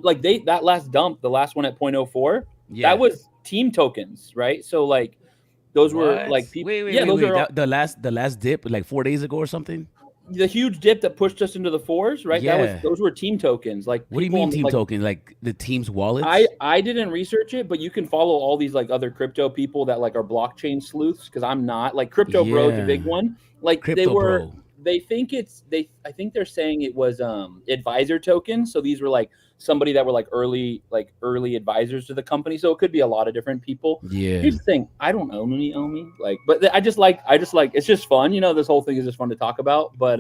Like that last dump, the last one at 0.04, that was team tokens, right? So like those were like people. Wait. The last dip, like 4 days ago or something. The huge dip that pushed us into the fours, right? Yeah. Those were team tokens. Like, what do you mean team tokens? Like the team's wallets? I didn't research it, but you can follow all these like other crypto people that like are blockchain sleuths, because I'm not. Like Crypto Bro's a big one. Like I think they're saying it was advisor tokens. So these were like somebody that were like early advisors to the company. So it could be a lot of different people. Yeah. Here's the thing, I don't own any OMI, like, but I just like it's just fun. You know, this whole thing is just fun to talk about. But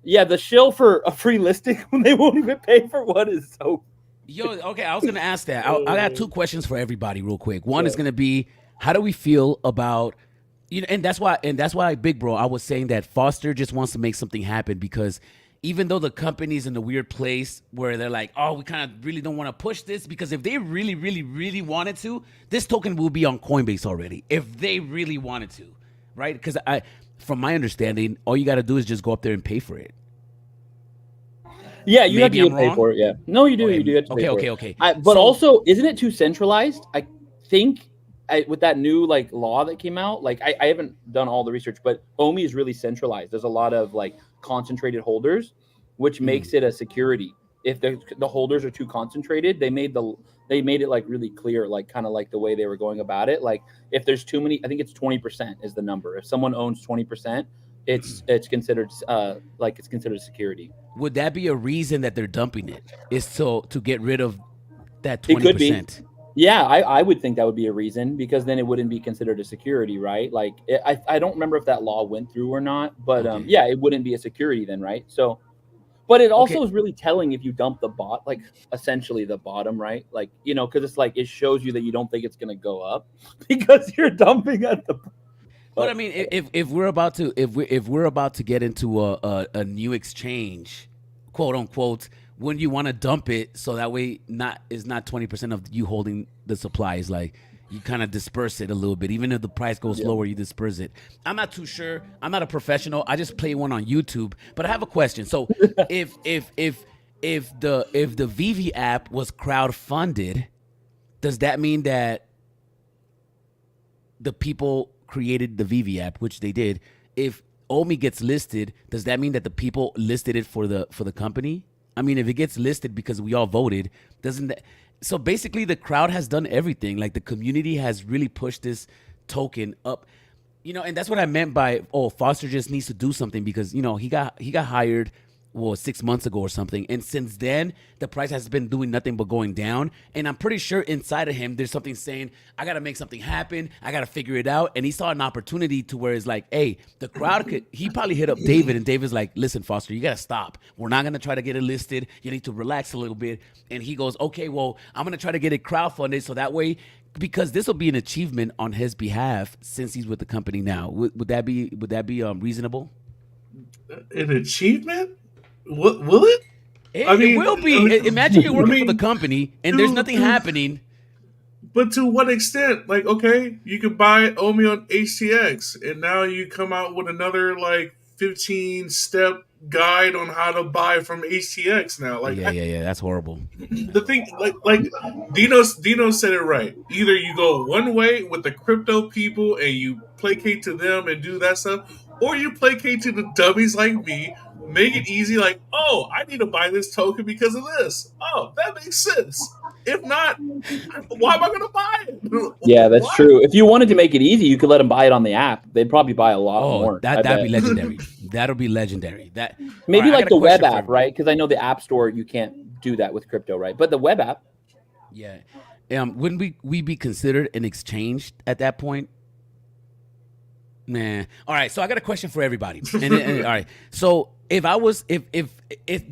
yeah, the shill for a free listing when they won't even pay for one is so. Yo, okay, I was gonna ask that. I got two questions for everybody, real quick. One is gonna be, how do we feel about, you know, and that's why, big bro, I was saying that Foster just wants to make something happen, because even though the company's in a weird place where they're like, oh, we kind of really don't want to push this, because if they really, really, really wanted to, this token will be on Coinbase already. If they really wanted to, right? Because from my understanding, all you got to do is just go up there and pay for it. Yeah, you have to pay for it. Yeah, no, you do. Okay. You do have to pay for it. Okay. But also, isn't it too centralized? I think with that new like law that came out, like I haven't done all the research, but OMI is really centralized. There's a lot of like concentrated holders, which makes it a security. If the holders are too concentrated, they made it like really clear, like kind of like the way they were going about it. Like if there's too many, I think it's 20% is the number. If someone owns 20%, it's considered it's considered security. Would that be a reason that they're dumping it? Is to get rid of that 20%? It could be. Yeah, I would think that would be a reason, because then it wouldn't be considered a security, right? Like I don't remember if that law went through or not, but yeah, it wouldn't be a security then, right? So, but it also is really telling if you dump the like essentially the bottom, right? Like, you know, because it's like it shows you that you don't think it's gonna go up because you're dumping at the. But I mean, if we're about to get into a new exchange, quote unquote, wouldn't you want to dump it so that way it's not 20% of you holding the supplies? Like you kind of disperse it a little bit, even if the price goes lower, you disperse it. I'm not too sure. I'm not a professional. I just play one on YouTube. But I have a question. So if the Vivi app was crowdfunded, does that mean that the people created the Vivi app, which they did? If OMI gets listed, does that mean that the people listed it for the company? I mean, if it gets listed because we all voted, doesn't that? So basically, the crowd has done everything. Like the community has really pushed this token up, you know. And that's what I meant by, oh, Foster just needs to do something, because you know he got hired 6 months ago or something, and since then the price has been doing nothing but going down. And I'm pretty sure inside of him there's something saying, I gotta make something happen, I gotta figure it out. And he saw an opportunity to where it's like, hey, the crowd could. He probably hit up David, and David's like, listen, Foster, you gotta stop, we're not gonna try to get it listed, you need to relax a little bit. And he goes, okay, well, I'm gonna try to get it crowdfunded, so that way, because this will be an achievement on his behalf since he's with the company now. Would that be reasonable? An achievement? Will it? It will be. Imagine you're working for the company and there's nothing happening. But to what extent? Like, okay, you could buy OMI on HTX, and now you come out with another like 15-step guide on how to buy from HTX now. Like, yeah, that's horrible. The thing, like Dino said it right. Either you go one way with the crypto people and you placate to them and do that stuff, or you placate to the dummies like me Make it easy, like, oh, I need to buy this token because of this. Oh, that makes sense. If not, why am I going to buy it? Yeah, that's true. If you wanted to make it easy, you could let them buy it on the app. They'd probably buy a lot more. That'd be legendary. That'll be legendary. That maybe right, like the web app, right? Because I know the app store you can't do that with crypto, right? But the web app, yeah. Wouldn't we be considered an exchange at that point? Nah. All right. So I got a question for everybody. All right. So if I was, if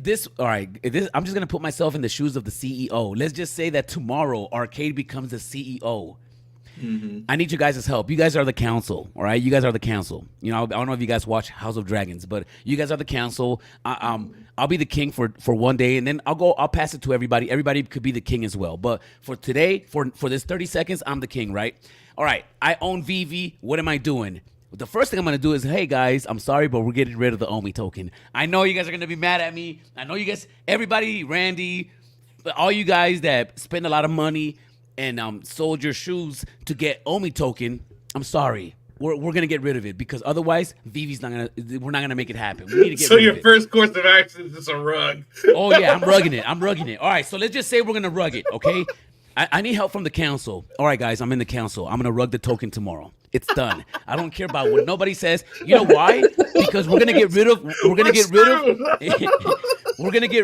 this, all right, if this, I'm just gonna put myself in the shoes of the CEO. Let's just say that tomorrow Arcade becomes the CEO. Mm-hmm. I need you guys' help. You guys are the council, all right? You guys are the council. You know, I don't know if you guys watch House of Dragons, but you guys are the council. I'll be the king for one day, and then I'll pass it to everybody. Everybody could be the king as well. But for today, for this 30 seconds, I'm the king, right? All right, I own VV. What am I doing? The first thing I'm going to do is, hey, guys, I'm sorry, but we're getting rid of the OMI token. I know you guys are going to be mad at me. I know you guys, everybody, Randy, all you guys that spend a lot of money and sold your shoes to get OMI token, I'm sorry. We're going to get rid of it because otherwise, Vivi's we're not going to make it happen. We need to get so rid your of it. first course of action is just a rug. Oh, yeah, I'm rugging it. All right, so let's just say we're going to rug it, okay? I need help from the council. All right, guys, I'm in the council. I'm going to rug the token tomorrow. It's done. I don't care about what nobody says. You know why? Because we're going to get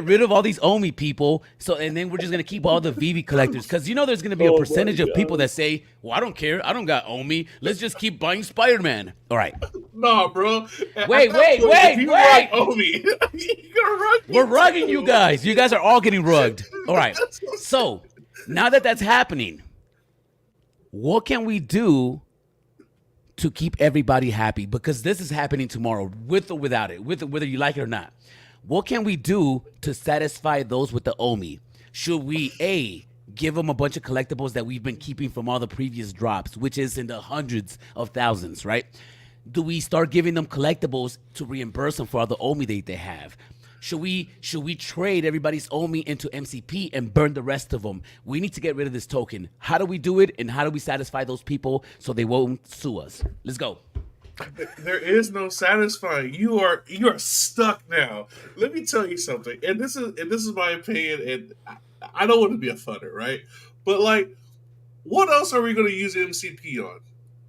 rid of all these OMI people. So, and then we're just going to keep all the VV collectors. Because you know there's going to be a percentage of people that say, well, I don't care. I don't got OMI. Let's just keep buying Spider-Man. All right. Nah, bro. Wait. OMI, you're gonna rug We're rugging you guys. You guys are all getting rugged. All right. So now that that's happening, what can we do to keep everybody happy? Because this is happening tomorrow, with or without it, whether you like it or not. What can we do to satisfy those with the OMI? Should we, A, give them a bunch of collectibles that we've been keeping from all the previous drops, which is in the hundreds of thousands, right? Do we start giving them collectibles to reimburse them for all the OMI they have? Should we trade everybody's OMI into MCP and burn the rest of them? We need to get rid of this token. How do we do it, and how do we satisfy those people so they won't sue us? Let's go. There is no satisfying. You are stuck now. Let me tell you something, and this is my opinion, and I don't want to be a funner, right? But like, what else are we going to use MCP on?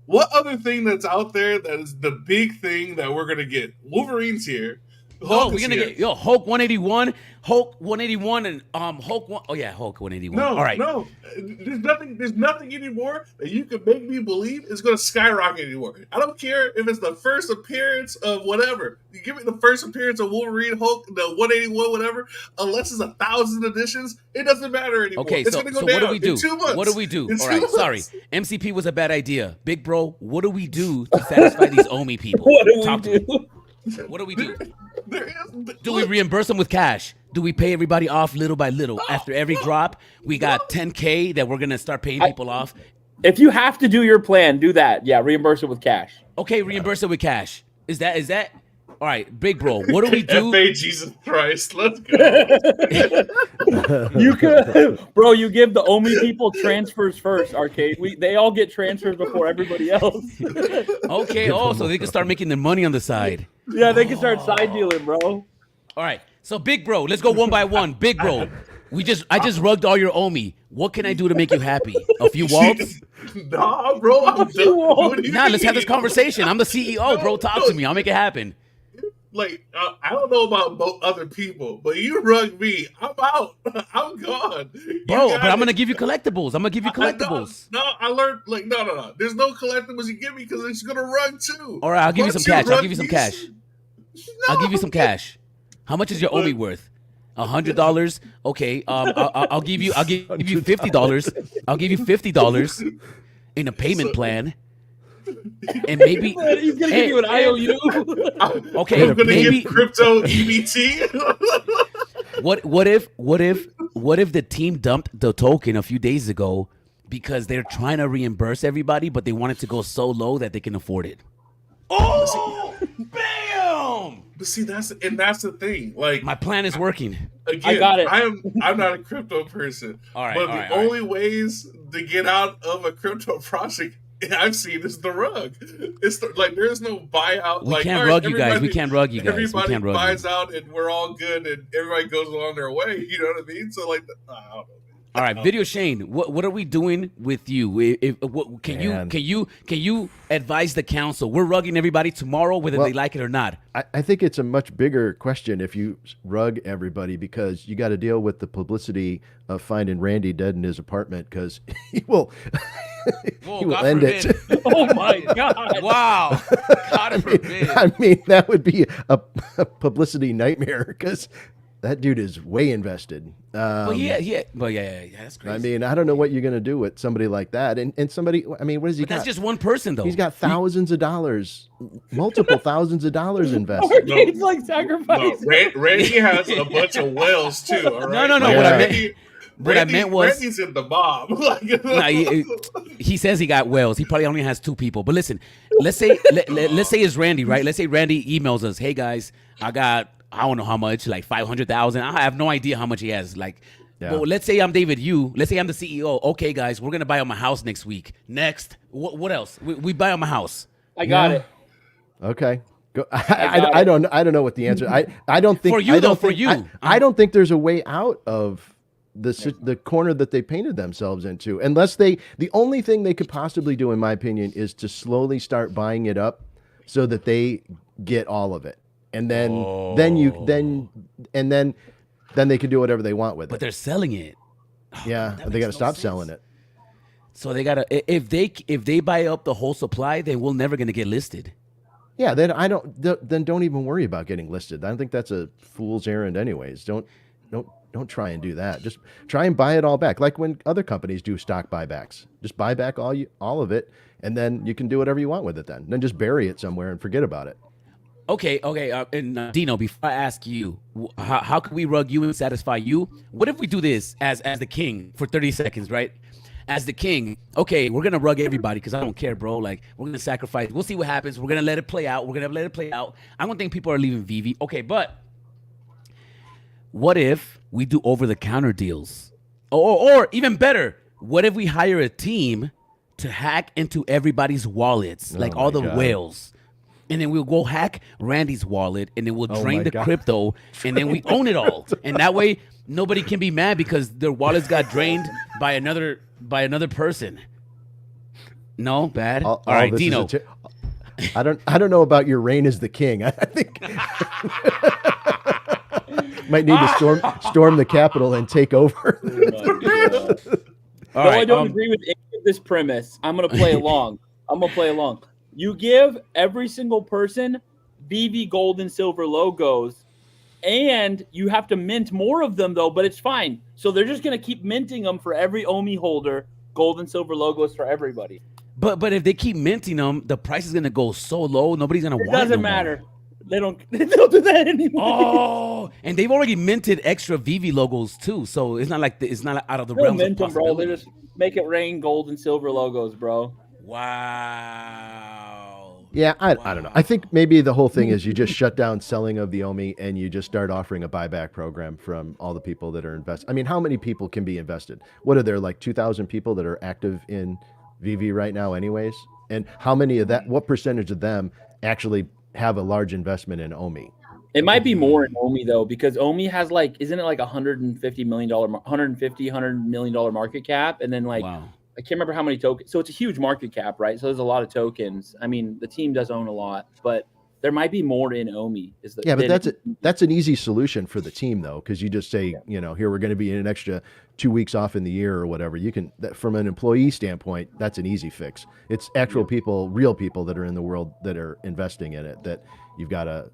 What other thing that's out there that is the big thing that we're going to get? Wolverine's here. Hulk, we're gonna get Hulk 181, and Hulk 1. Oh yeah, Hulk 181. No, all right. No, there's nothing anymore that you can make me believe is gonna skyrocket anymore. I don't care if it's the first appearance of whatever. You give me the first appearance of Wolverine, Hulk, the 181, whatever. Unless it's 1,000 editions, it doesn't matter anymore. Okay, it's so gonna go what down do we do? in 2 months. What do we do? In All 2 right, months. sorry. MCP was a bad idea, big bro. What do we do to satisfy these OMI people? what do Talk we to do? me. What do we do? Do Look, we reimburse them with cash? Do we pay everybody off little by little? After every drop, we got 10K that we're gonna start paying people off. If you have to do your plan, do that. Yeah, reimburse it with cash. Okay, reimburse it with cash. Is that? All right, big bro. What do we do? F.A. Jesus Christ, let's go. You could, bro. You give the OMI people transfers first, Arcade. They all get transfers before everybody else. Okay. Oh, so they can start making their money on the side. Yeah, they can start side dealing, bro. All right. So big bro, let's go one by one. Big bro, I just rugged all your OMI. What can I do to make you happy? A few waltz? Nah, bro. I'm done. What do you Nah, let's have this mean? conversation. I'm the CEO, bro. Talk to me. I'll make it happen. Like, I don't know about other people, but you rug me. I'm out. I'm gone. Bro, but I'm going to give you collectibles. I'm going to give you collectibles. No, I learned, like, no. There's no collectibles you give me because it's going to rug too. All right, I'll give you some cash. I'll give you some cash. No. I'll give you some cash. How much is your OMI worth? $100. Okay. I'll give you $50. I'll give you $50 in a payment plan. And maybe He's gonna give you an IOU. Okay, I'm gonna maybe give crypto EBT. what if the team dumped the token a few days ago because they're trying to reimburse everybody, but they want it to go so low that they can afford it? Oh, bam! But see, that's the thing. Like, My plan is working. again, I got it. I'm not a crypto person. All right, but all right, the only ways to get out of a crypto project I've seen is the rug. It's like there's no buyout. We like, can't all rug you guys. We everybody- can't rug you guys. We Everybody can't rug buys you. out, and we're all good, and everybody goes on their way. You know what I mean? So like, I don't know. All right, Video Shane, what are we doing with you? Can you advise the council? We're rugging everybody tomorrow, whether they like it or not. I think it's a much bigger question if you rug everybody, because you got to deal with the publicity of finding Randy dead in his apartment, because he will he will God end forbid. it. Oh my god! Wow, God forbid. I mean, that would be a publicity nightmare, because that dude is way invested. But yeah, that's crazy. I mean, I don't know what you're going to do with somebody like that. And somebody, I mean, what does he But got? that's just one person, though. He's got thousands of dollars, multiple thousands of dollars invested. It's like sacrifice. No, Randy has a bunch of whales too. All right? No. Yeah. What I meant, Randy, what I meant was, Randy's in the mob. nah, he says he got whales. He probably only has 2 people. But listen, let's say it's Randy, right? Let's say Randy emails us, "Hey guys, I don't know how much, like 500,000. I have no idea how much he has. Like, well, let's say I'm David Yu. Let's say I'm the CEO. Okay, guys, we're gonna buy on my house next week. Next, what else? We buy on my house. I got it. Okay. Go. I don't know what the answer. I don't think For you, I don't though, for think- you. I don't think there's a way out of the corner that they painted themselves into, unless the only thing they could possibly do, in my opinion, is to slowly start buying it up so that they get all of it. And then they can do whatever they want with But it. they're selling it. Yeah, that they got to makes no stop sense. selling it. So they gotta if they buy up the whole supply, then we're never gonna get listed. Yeah, then don't even worry about getting listed. I think that's a fool's errand, anyways. Don't try and do that. Just try and buy it all back, like when other companies do stock buybacks. Just buy back all of it, and then you can do whatever you want with it. Then just bury it somewhere and forget about it. Okay. And Dino, before I ask you, how can we rug you and satisfy you? What if we do this as the king for 30 seconds, right? As the king, okay, we're gonna rug everybody because I don't care, bro. Like, we're gonna sacrifice. We'll see what happens. We're gonna let it play out. I don't think people are leaving VV. Okay, but what if we do over-the-counter deals? Or even better, what if we hire a team to hack into everybody's wallets, like all the God. whales? And then we'll go hack Randy's wallet, and then we'll drain my the God. crypto, and then we own it all. And that way, nobody can be mad because their wallets got drained by another person. No, bad. All right, this is Dino. I don't know about your reign as the king. I think might need to storm the Capitol and take over. All Though right, I don't agree with any of this premise, I'm going to play along. You give every single person VV gold and silver logos, and you have to mint more of them, though, but it's fine. So they're just going to keep minting them for every OMI holder, gold and silver logos for everybody. But if they keep minting them, the price is gonna go so low, nobody's gonna want it. It doesn't no more. matter. They don't do that anymore. Oh, and they've already minted extra VV logos too, so it's not like it's not out of the They'll realms of mint them, bro. They possibility. just make it rain gold and silver logos, bro. Wow. Yeah, I don't know. I think maybe the whole thing is you just shut down selling of the OMI and you just start offering a buyback program from all the people that are invested. I mean, how many people can be invested? What are there, like 2,000 people that are active in VV right now anyways? And how many of that, what percentage of them actually have a large investment in OMI? It might be more in OMI though, because OMI has like, isn't it like $150 million, $100 million market cap? And then like, Wow. I can't remember how many tokens. So it's a huge market cap, right? So there's a lot of tokens. I mean, the team does own a lot, but there might be more in OMI. Yeah, but that's an easy solution for the team though, because you just say, you know, here we're going to be in an extra 2 weeks off in the year or whatever. You can, from an employee standpoint, that's an easy fix. It's actual people, real people that are in the world that are investing in it that you've got to.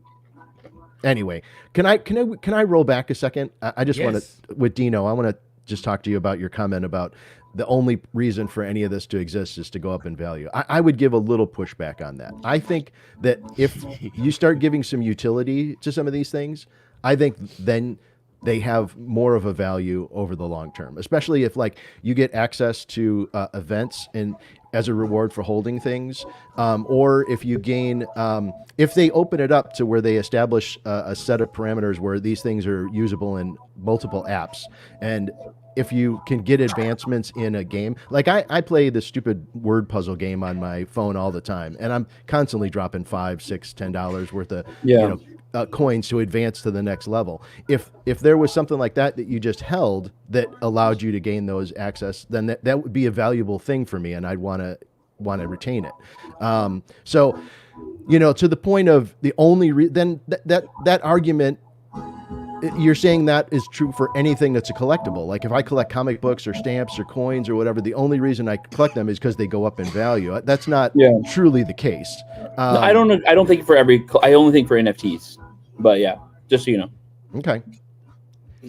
Anyway, can I roll back a second? I just want to, with Dino, I want to just talk to you about your comment about the only reason for any of this to exist is to go up in value. I would give a little pushback on that. I think that if you start giving some utility to some of these things, I think then they have more of a value over the long term, especially if like you get access to events and as a reward for holding things, or if you gain, if they open it up to where they establish a set of parameters where these things are usable in multiple apps, and if you can get advancements in a game, like I play the stupid word puzzle game on my phone all the time, and I'm constantly dropping $5, $6, $10 worth of coins to advance to the next level. If there was something like that you just held that allowed you to gain those access, then that would be a valuable thing for me, and I'd want to retain it. So, to the point of the only then that argument, you're saying that is true for anything that's a collectible. Like if I collect comic books or stamps or coins or whatever, the only reason I collect them is because they go up in value. That's not truly the case. No, I don't know. I don't think for I only think for NFTs, but yeah, just so you know. Okay.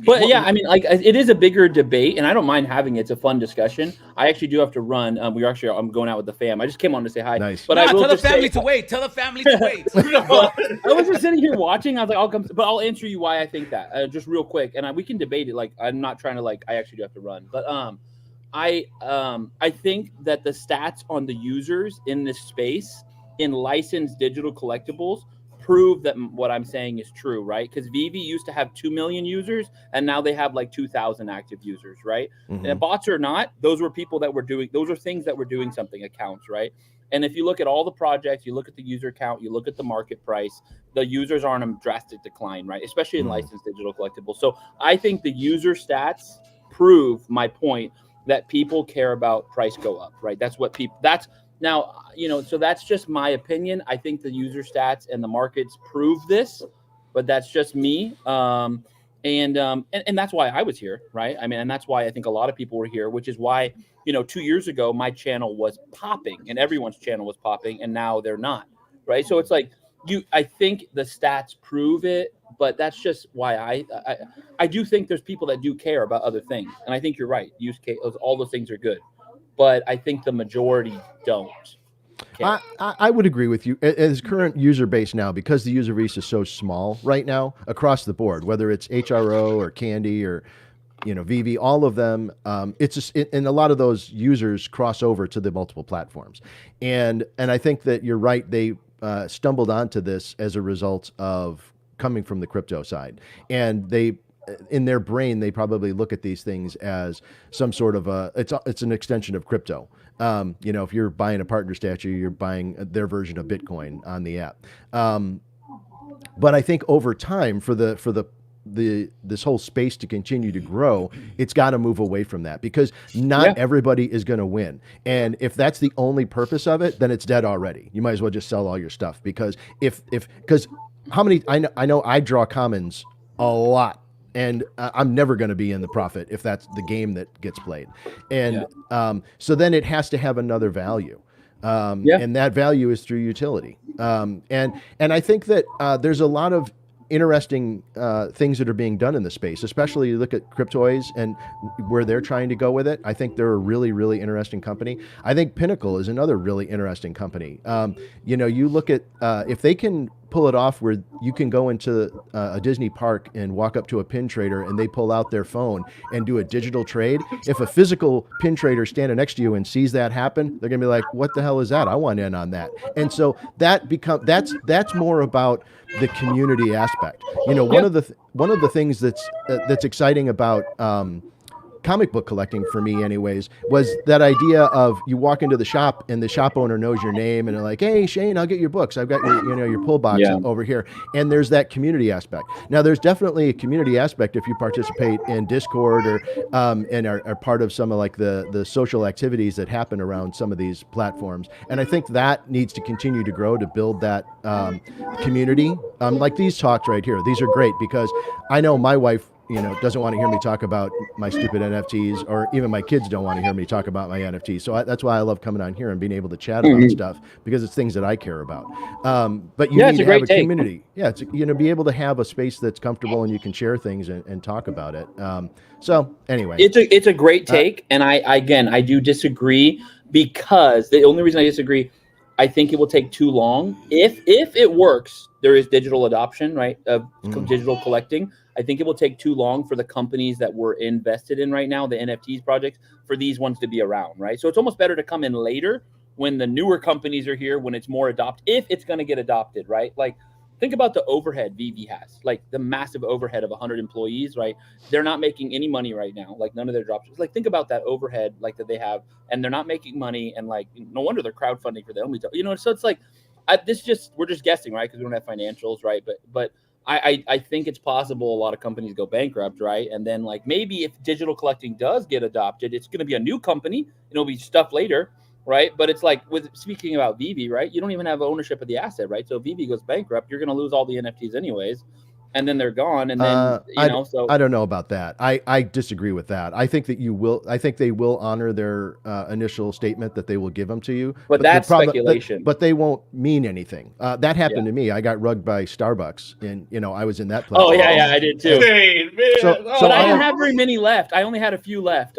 But yeah, I mean, like it is a bigger debate, and I don't mind having it. It's a fun discussion. I actually do have to run. I'm going out with the fam. I just came on to say hi. Nice. But I will tell the family to wait. Tell the family to wait. I was just sitting here watching. I was like, I'll come, but I'll answer you why I think that just real quick, and we can debate it. Like I'm not trying to I actually do have to run, but I think that the stats on the users in this space in licensed digital collectibles prove that what I'm saying is true, right? Because Vivi used to have 2 million users, and now they have like 2,000 active users, right? Mm-hmm. And bots or not, those were people that were doing, those are things that were doing something, accounts, right? And if you look at all the projects, you look at the user count, you look at the market price, the users are on a drastic decline, right? Especially in licensed digital collectibles. So I think the user stats prove my point that people care about price go up, right? That's what people, now, so that's just my opinion. I think the user stats and the markets prove this, but that's just me. And that's why I was here, right? I mean, and that's why I think a lot of people were here, which is why, 2 years ago, my channel was popping and everyone's channel was popping, and now they're not, right? So it's like, I think the stats prove it, but that's just why I do think there's people that do care about other things. And I think you're right. Use case, all those things are good. But I think the majority don't. I would agree with you. As current user base now, because the user base is so small right now across the board, whether it's HRO or Candy or Vivi, all of them, it's just, and a lot of those users cross over to the multiple platforms, and I think that you're right. They stumbled onto this as a result of coming from the crypto side, and they. In their brain, they probably look at these things as some sort of it's an extension of crypto. If you're buying a partner statue, you're buying their version of Bitcoin on the app. But I think over time, for this whole space to continue to grow, it's got to move away from that, because not everybody is going to win. And if that's the only purpose of it, then it's dead already. You might as well just sell all your stuff, because because how many I know I draw commons a lot. And I'm never going to be in the profit if that's the game that gets played. And so then it has to have another value. And that value is through utility. And I think that there's a lot of interesting things that are being done in the space, especially you look at Cryptoids and where they're trying to go with it. I think they're a really, really interesting company. I think Pinnacle is another really interesting company. You look at if they can pull it off where you can go into a Disney park and walk up to a pin trader and they pull out their phone and do a digital trade. If a physical pin trader standing next to you and sees that happen, they're gonna be like, what the hell is that? I want in on that. And so that's more about the community aspect. One of the things that's exciting about comic book collecting for me anyways was that idea of you walk into the shop and the shop owner knows your name and they're like, hey Shane, I'll get your books, I've got your pull box over here. And there's that community aspect. Now there's definitely a community aspect if you participate in Discord or and are part of some of like the social activities that happen around some of these platforms, and I think that needs to continue to grow to build that community. Like these talks right here, these are great because I know my wife doesn't want to hear me talk about my stupid NFTs, or even my kids don't want to hear me talk about my NFTs. So that's why I love coming on here and being able to chat about stuff, because it's things that I care about. But you need to have a community. Yeah, it's be able to have a space that's comfortable and you can share things and talk about it. So anyway, it's a great take, and I do disagree, because the only reason I disagree, I think it will take too long. If it works, there is digital adoption, right, of digital collecting. I think it will take too long for the companies that we're invested in right now, the NFTs projects, for these ones to be around, right? So it's almost better to come in later when the newer companies are here, when it's more adopted, if it's going to get adopted, right? Like think about the overhead VV has, like the massive overhead of 100 employees, right? They're not making any money right now, like none of their drops. Like think about that overhead, like that they have, and they're not making money, and like no wonder they're crowdfunding for the only, you know. So it's like, we're just guessing, right? Because we don't have financials, right? But I think it's possible a lot of companies go bankrupt, right? And then like maybe if digital collecting does get adopted, it's going to be a new company, and it'll be stuff later, right? But it's like with speaking about VV, right? You don't even have ownership of the asset, right? So if VV goes bankrupt, you're going to lose all the NFTs anyways, and then they're gone, and then So I don't know about that. I disagree with that. I think that you will. I think they will honor their initial statement that they will give them to you. But that's speculation. But they won't mean anything. That happened to me. I got rugged by Starbucks, and I was in that place. Oh yeah, I did too. Dang, man. So but I didn't have very many left. I only had a few left.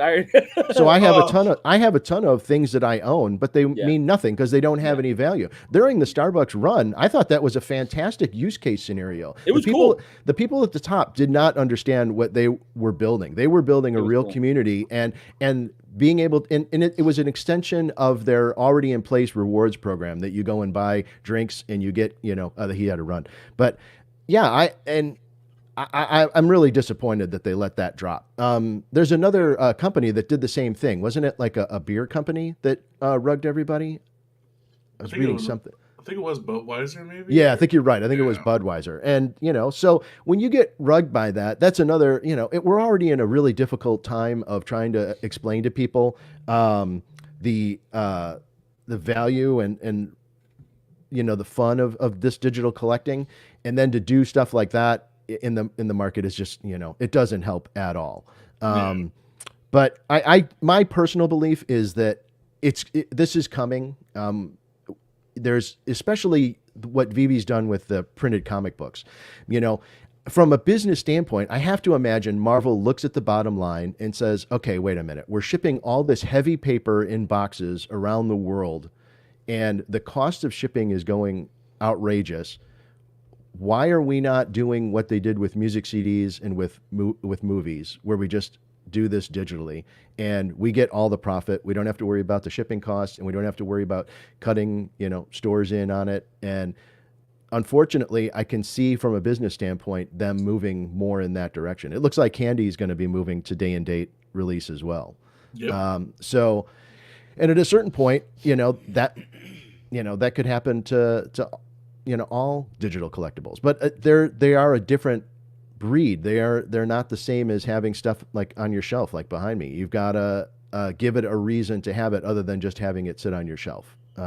So I have a ton of things that I own, but they mean nothing because they don't have any value. During the Starbucks run, I thought that was a fantastic use case scenario. It was cool. The people at the top did not understand what they were building. They were building a real community, and being able to, and it was an extension of their already in place rewards program that you go and buy drinks and you get, he had a run. But yeah, I'm really disappointed that they let that drop. There's another company that did the same thing. Wasn't it like a beer company that rugged everybody? I was reading something. I think it was Budweiser, maybe. Yeah, I think you're right. I think it was Budweiser. And, so when you get rugged by that, that's another, we're already in a really difficult time of trying to explain to people the value and the fun of this digital collecting. And then to do stuff like that in the market is just, it doesn't help at all. But my personal belief is that this is coming. There's especially what VV's done with the printed comic books. From a business standpoint, I have to imagine Marvel looks at the bottom line and says, okay, wait a minute. We're shipping all this heavy paper in boxes around the world, and the cost of shipping is going outrageous. Why are we not doing what they did with music CDs and with movies, where we just do this digitally and we get all the profit? We don't have to worry about the shipping costs, and we don't have to worry about cutting, stores in on it. And unfortunately, I can see from a business standpoint them moving more in that direction. It looks like Candy is going to be moving to day and date release as well. Yep. And at a certain point, that could happen to all digital collectibles, but they are a different breed. They're not the same as having stuff like on your shelf, like behind me. You've got to give it a reason to have it other than just having it sit on your shelf. They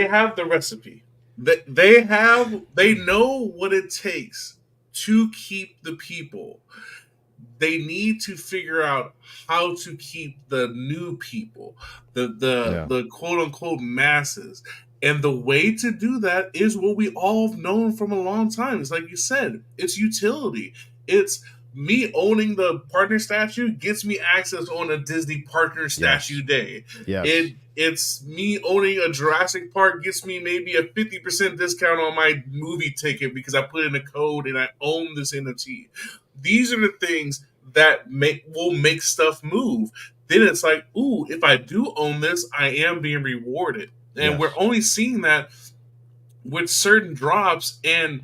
have the recipe. They know what it takes to keep the people. They need to figure out how to keep the new people, the quote unquote masses. And the way to do that is what we all have known from a long time. It's like you said, it's utility. It's me owning the partner statue gets me access on a Disney partner statue day. Yes. It's me owning a Jurassic Park gets me maybe a 50% discount on my movie ticket because I put in a code and I own this NFT. These are the things that will make stuff move. Then it's like, ooh, if I do own this, I am being rewarded. And we're only seeing that with certain drops, and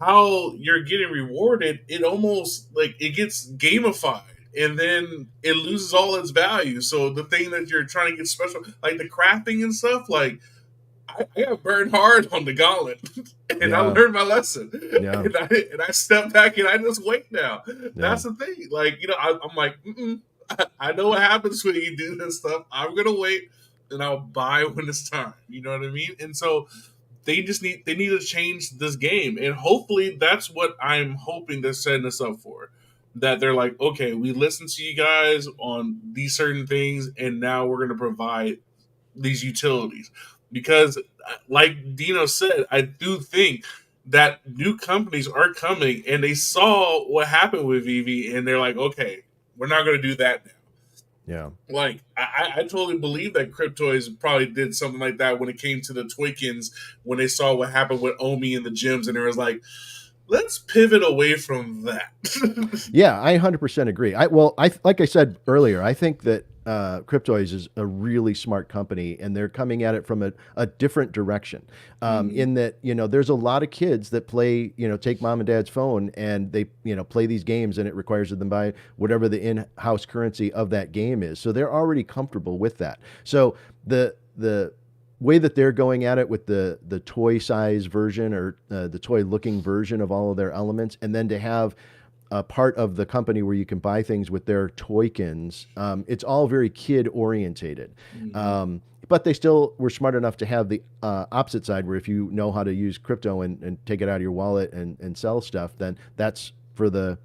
how you're getting rewarded, it almost like it gets gamified, and then it loses all its value. So the thing that you're trying to get special, like the crafting and stuff, like I got burned hard on the gauntlet, and I learned my lesson. Yeah. And I stepped back and I just wait now. That's the thing. Like, I'm like, I know what happens when you do this stuff. I'm gonna wait. And I'll buy when it's time. You know what I mean? And so they need to change this game. And hopefully that's what I'm hoping they're setting us up for. That they're like, okay, we listened to you guys on these certain things, and now we're going to provide these utilities. Because like Dino said, I do think that new companies are coming, and they saw what happened with VV, and they're like, okay, we're not going to do that now. Yeah. Like, I totally believe that Cryptoys probably did something like that when it came to the Toykins, when they saw what happened with Omi and the gyms, and it was like, let's pivot away from that. Yeah, I 100% agree. Like I said earlier, I think that Cryptoys is a really smart company, and they're coming at it from a different direction. In that, there's a lot of kids that play, take mom and dad's phone and they, play these games, and it requires them to buy whatever the in-house currency of that game is. So they're already comfortable with that. So the way that they're going at it with the toy size version or the toy looking version of all of their elements, and then to have a part of the company where you can buy things with their toykins, it's all very kid orientated. But they still were smart enough to have the opposite side, where if you know how to use crypto and take it out of your wallet and sell stuff, then that's for the,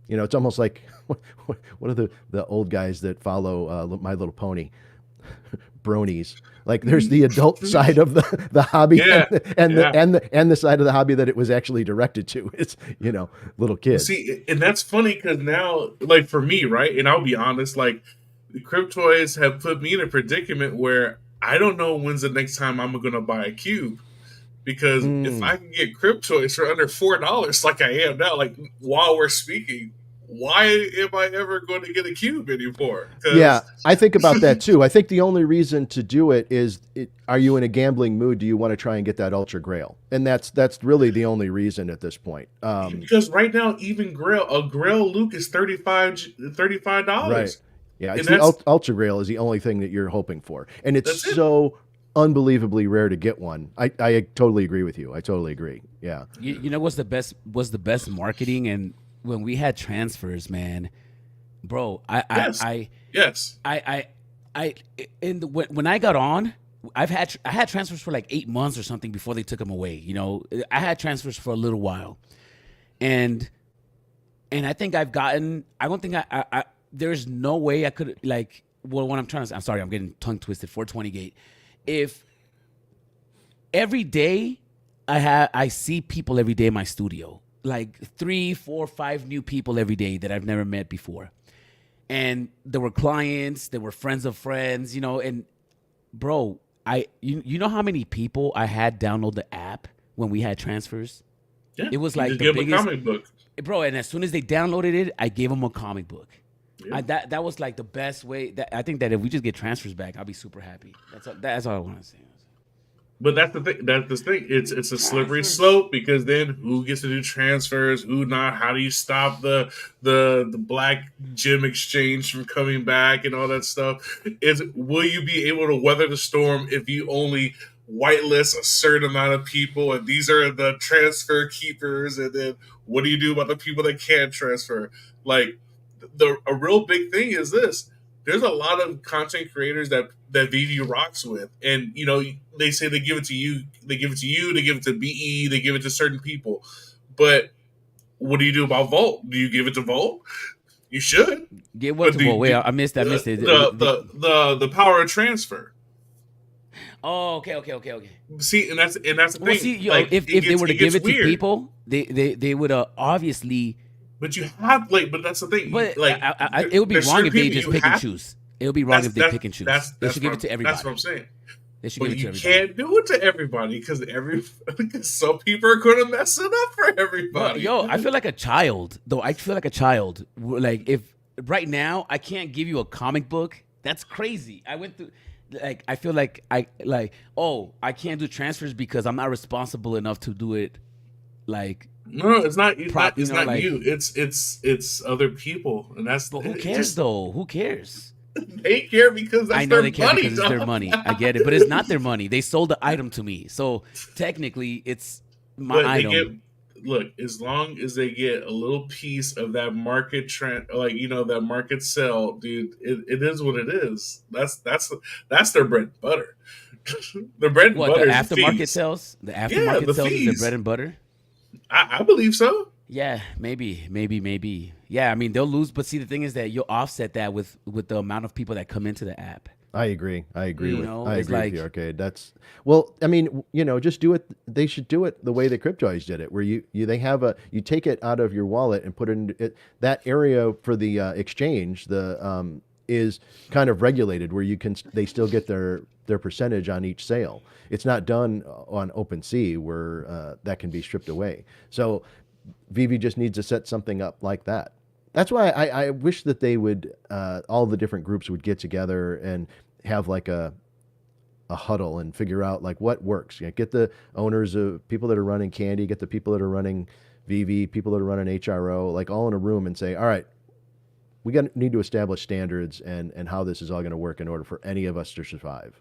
it's almost like what are the old guys that follow My Little Pony? Bronies. Like there's the adult side of the hobby, and the side of the hobby that it was actually directed to. It's little kids. See, and that's funny because now, like for me, right? And I'll be honest, like the Cryptoys have put me in a predicament where I don't know when's the next time I'm going to buy a cube. Because if I can get Cryptoys for under $4, like I am now, like while we're speaking, why am I ever going to get a cube anymore? Yeah, I think about that too. I think the only reason to do it is, are you in a gambling mood? Do you want to try and get that Ultra Grail? And that's really the only reason at this point. Because right now, even a Grail Luke is $35. Right. Yeah, it's the Ultra Grail is the only thing that you're hoping for. And it's so unbelievably rare to get one. I totally agree with you. I totally agree. Yeah. You know what's the best marketing? And when we had transfers, man, bro, when I got on, I had transfers for like 8 months or something before they took them away. I had transfers for a little while, and I think I don't think there's no way I could what I'm trying to say. I'm sorry, I'm getting tongue twisted. 420 gate. If every day I see people every day in my studio, like 3, 4, 5 new people every day that I've never met before. And there were clients, there were friends of friends, and bro, you know how many people I had download the app when we had transfers? Yeah, it was like the biggest comic book. Bro, and as soon as they downloaded it, I gave them a comic book. Yeah. That was like the best way. I think that if we just get transfers back, I'll be super happy. That's all I want to say. But that's the thing. That's the thing. It's a slippery slope, because then who gets to do transfers? Who not? How do you stop the black gem exchange from coming back and all that stuff? Will you be able to weather the storm if you only whitelist a certain amount of people, and these are the transfer keepers? And then what do you do about the people that can't transfer? Like a real big thing is this. There's a lot of content creators that VV rocks with, and they say they give it to you, they give it to BE, they give it to certain people. But what do you do about Volt? Do you give it to Volt? You should. Give what to Volt? Wait, I missed it. The power of transfer. Oh, okay. See, and that's the thing. See, if they were to give it to people, they would obviously. But you have but that's the thing. But it would be wrong if they just pick and choose. It would be wrong if they pick and choose. They should give it to everybody. That's what I'm saying. They should give it to everybody. You can't do it to everybody because some people are going to mess it up for everybody. Yo, I feel like a child, though. I feel like a child. Like if right now I can't give you a comic book, that's crazy. I went through. I feel like I can't do transfers because I'm not responsible enough to do it. No, it's not. It's not you. It's other people, and that's. But who cares though? Who cares? They care because that's their money. Because it's their money. I get it, but it's not their money. They sold the item to me, so technically it's my item. Look, as long as they get a little piece of that market trend, that market sell, dude, it is what it is. That's their bread and butter. Their bread and butter. The aftermarket sales. The aftermarket sales is their bread and butter. I believe so. Yeah, maybe. Yeah, I mean they'll lose, but see the thing is that you'll offset that with the amount of people that come into the app. I agree with VeveArcade. That's I mean, just do it. They should do it the way the Cryptoys did it, where you take it out of your wallet and put it in that area for the exchange. Is kind of regulated where they still get their percentage on each sale. It's not done on OpenSea where that can be stripped away. So VV just needs to set something up like that. That's why I wish that they would all the different groups would get together and have like a huddle and figure out like what works. Get the owners of people that are running Candy, get the people that are running VV, people that are running HRO, like all in a room and say, all right, need to establish standards and how this is all going to work in order for any of us to survive.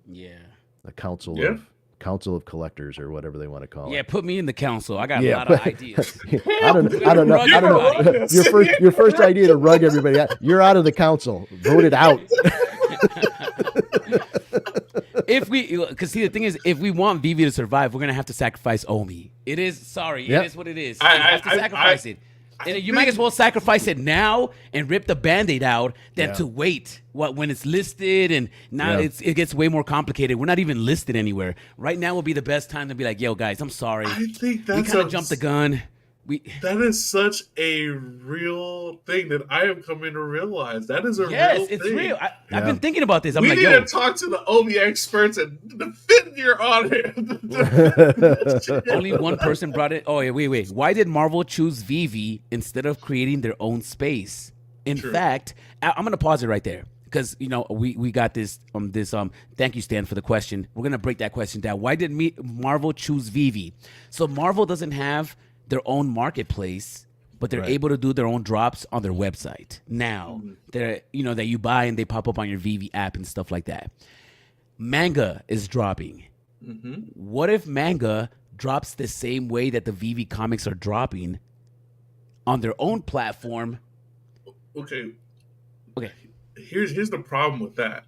Yeah. The council of collectors or whatever they want to call it. Yeah, put me in the council. I got a lot of ideas. I don't know. Your first idea to rug everybody out. You're out of the council. Voted out. Because see, the thing is, if we want Vivi to survive, we're gonna have to sacrifice Omi. It is it is what it is. You have to sacrifice it. And you might as well sacrifice it now and rip the Band-Aid out than to wait when it's listed, and now it gets way more complicated. We're not even listed anywhere. Right now would be the best time to be like, yo, guys, I'm sorry. I think that's we kind of jumped the gun. That is such a real thing that I am coming to realize. That is a real thing. Yes, it's real. I've been thinking about this. I'm like, need to talk to the Omi experts and defend your honor. Only one person brought it. Oh, yeah, wait. Why did Marvel choose Vivi instead of creating their own space? In fact, I'm going to pause it right there. Because, we got this, thank you, Stan, for the question. We're going to break that question down. Why did Marvel choose Vivi? So Marvel doesn't have their own marketplace, but they're able to do their own drops on their website. Now, they're, that you buy and they pop up on your VV app and stuff like that. Manga is dropping. What if manga drops the same way that the VV comics are dropping on their own platform? Okay. Here's the problem with that.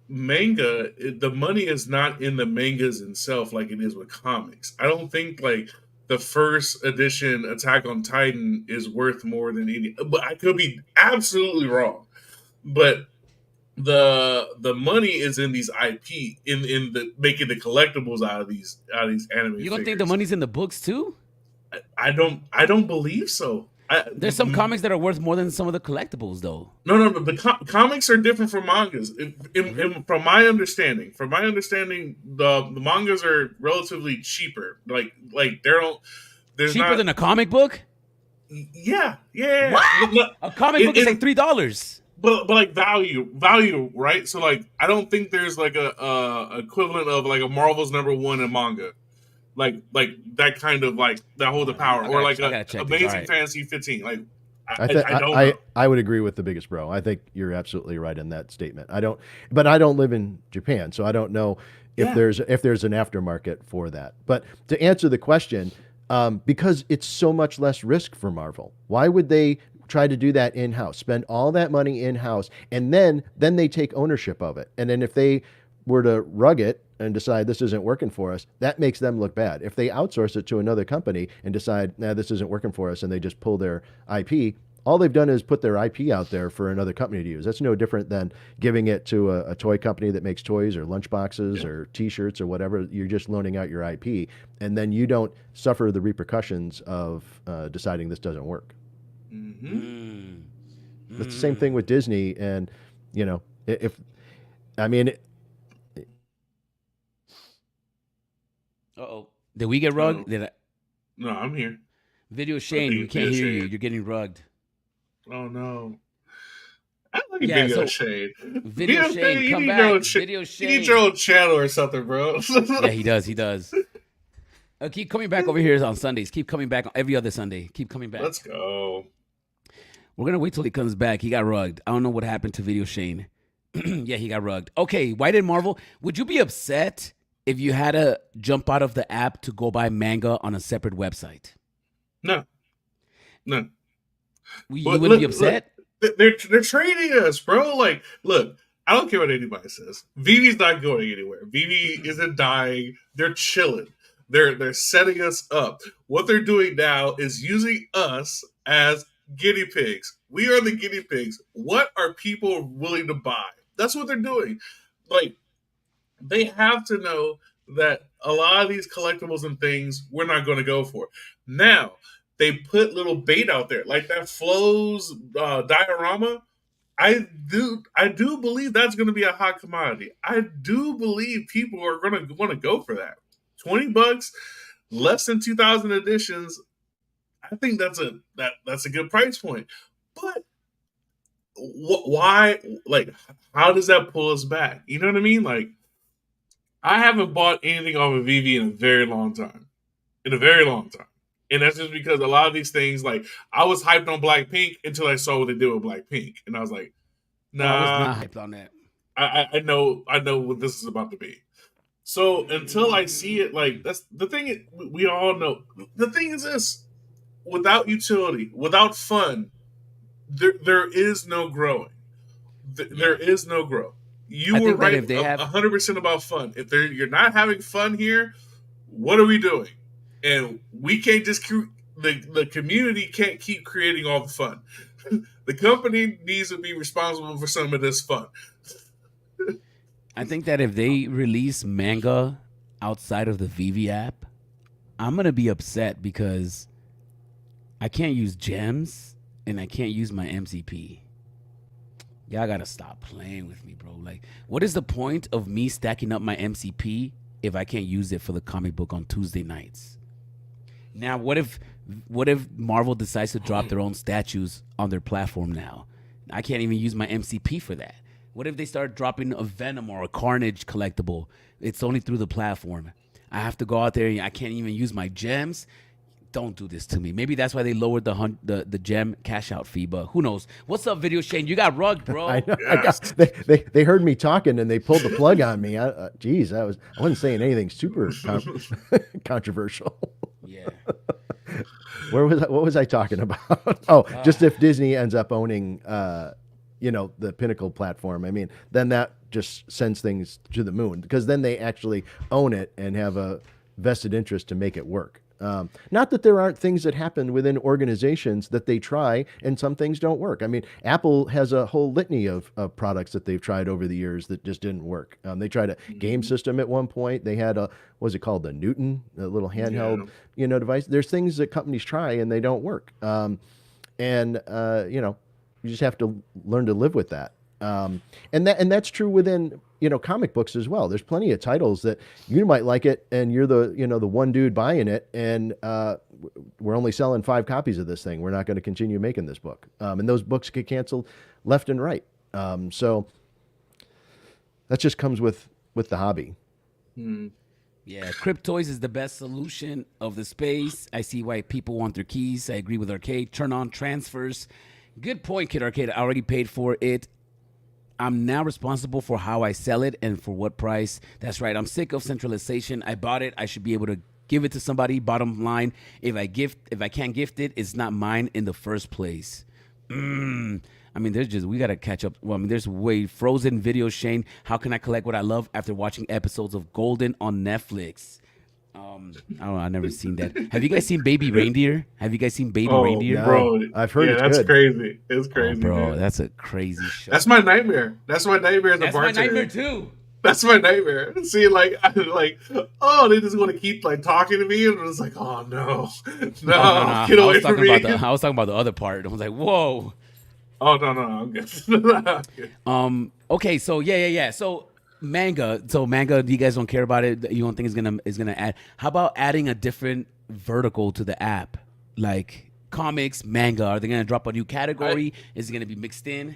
Manga, the money is not in the mangas itself like it is with comics. I don't think like the first edition Attack on Titan is worth more than any. But I could be absolutely wrong. But the money is in these IP, in the making the collectibles out of these anime. You don't think the money's in the books too? I don't believe so. There's some comics that are worth more than some of the collectibles, though. No. The comics are different from mangas. From my understanding, the mangas are relatively cheaper. Like there's cheaper than a comic book. Yeah. What? A comic book is like $3. But like value, right? So like I don't think there's like a equivalent of like a Marvel's #1 in manga. Like that kind of like that hold the power, or like Amazing Fantasy 15. Like I don't know. I would agree with the biggest bro. I think you're absolutely right in that statement. I don't live in Japan, so I don't know if there's an aftermarket for that. But to answer the question, because it's so much less risk for Marvel, why would they try to do that in-house, spend all that money in-house, and then they take ownership of it? And then if they were to rug it and decide this isn't working for us, that makes them look bad. If they outsource it to another company and decide, this isn't working for us, and they just pull their IP, all they've done is put their IP out there for another company to use. That's no different than giving it to a toy company that makes toys or lunchboxes or T-shirts or whatever. You're just loaning out your IP, and then you don't suffer the repercussions of deciding this doesn't work. It's the same thing with Disney, and Uh-oh. Did we get rugged? No, I'm here. Video Shane, we can't hear you. You're getting rugged. Oh, no. I like Video Shane. Video Shane, come back. Video Shane. You need your own channel or something, bro. Yeah, he does. Keep coming back over here on Sundays. Keep coming back every other Sunday. Keep coming back. Let's go. We're going to wait till he comes back. He got rugged. I don't know what happened to Video Shane. Yeah, he got rugged. Okay, why did Marvel? Would you be upset if you had to jump out of the app to go buy manga on a separate website? No. You wouldn't be upset? Look, they're trading us, bro. Like, look, I don't care what anybody says. Vivi's not going anywhere. Vivi isn't dying. They're chilling. They're setting us up. What they're doing now is using us as guinea pigs. We are the guinea pigs. What are people willing to buy? That's what they're doing. Like, they have to know that a lot of these collectibles and things we're not going to go for. Now, they put little bait out there, like that Flo's diorama. I do believe that's going to be a hot commodity. I do believe people are going to want to go for that. $20, less than 2,000 editions. I think that's a good price point. But why? Like, how does that pull us back? You know what I mean? Like, I haven't bought anything off of VV in a very long time. And that's just because a lot of these things, like, I was hyped on Blackpink until I saw what they did with Blackpink, and I was like, nah, I was not hyped on that. I know what this is about to be. So until I see it, like, that's the thing. We all know. The thing is this: without utility, without fun, there is no growing. There is no growth. You were right 100% about fun. If you're not having fun here, what are we doing? And we can't just the community can't keep creating all the fun. The company needs to be responsible for some of this fun. I think that if they release manga outside of the VV app, I'm gonna be upset because I can't use gems and I can't use my MCP. Y'all gotta stop playing with me, bro. Like, what is the point of me stacking up my MCP if I can't use it for the comic book on Tuesday nights? Now, what if Marvel decides to drop their own statues on their platform now? I can't even use my MCP for that. What if they start dropping a Venom or a Carnage collectible? It's only through the platform. I have to go out there and I can't even use my gems. Don't do this to me. Maybe that's why they lowered the gem cash out fee, but who knows? What's up, Video Shane? You got rugged, bro. I know. Yes. They heard me talking and they pulled the plug on me. I wasn't saying anything super controversial. Yeah. What was I talking about? Oh, just if Disney ends up owning the Pinnacle platform, I mean, then that just sends things to the moon because then they actually own it and have a vested interest to make it work. Not that there aren't things that happen within organizations that they try and some things don't work. I mean, Apple has a whole litany of products that they've tried over the years that just didn't work. They tried a game system at one point. They had what was it called? The Newton, a little handheld, device. There's things that companies try and they don't work. You just have to learn to live with that. And that's true within comic books as well. There's plenty of titles that you might like it and you're the one dude buying it and we're only selling 5 copies of this thing. We're not going to continue making this book. And those books get canceled left and right. So that just comes with the hobby. Yeah, Cryptoys is the best solution of the space. I see why people want their keys. I agree with Arcade. Turn on transfers. Good point, Kid Arcade. I already paid for it. I'm now responsible for how I sell it and for what price. That's right. I'm sick of centralization. I bought it. I should be able to give it to somebody. Bottom line, if I can't gift it, it's not mine in the first place. I mean, we got to catch up. Well, I mean, there's Frozen Video Shane. How can I collect what I love after watching episodes of Golden on Netflix? I don't know. I've never seen that. Have you guys seen Baby Reindeer? Reindeer? Bro, I've heard it's that's good. crazy. It's crazy, bro. man. That's a crazy show. That's my nightmare. That's my nightmare as a bartender. That's my nightmare too. That's my nightmare. See, they just want to keep talking to me, and it's like, oh no, get away from me. I was talking about the other part. I was like, whoa. Oh no, I'm good. Okay, so yeah. So manga. You guys don't care about it. You don't think it's gonna add? How about adding a different vertical to the app, like comics, manga? Are they gonna drop a new category? Is it gonna be mixed in?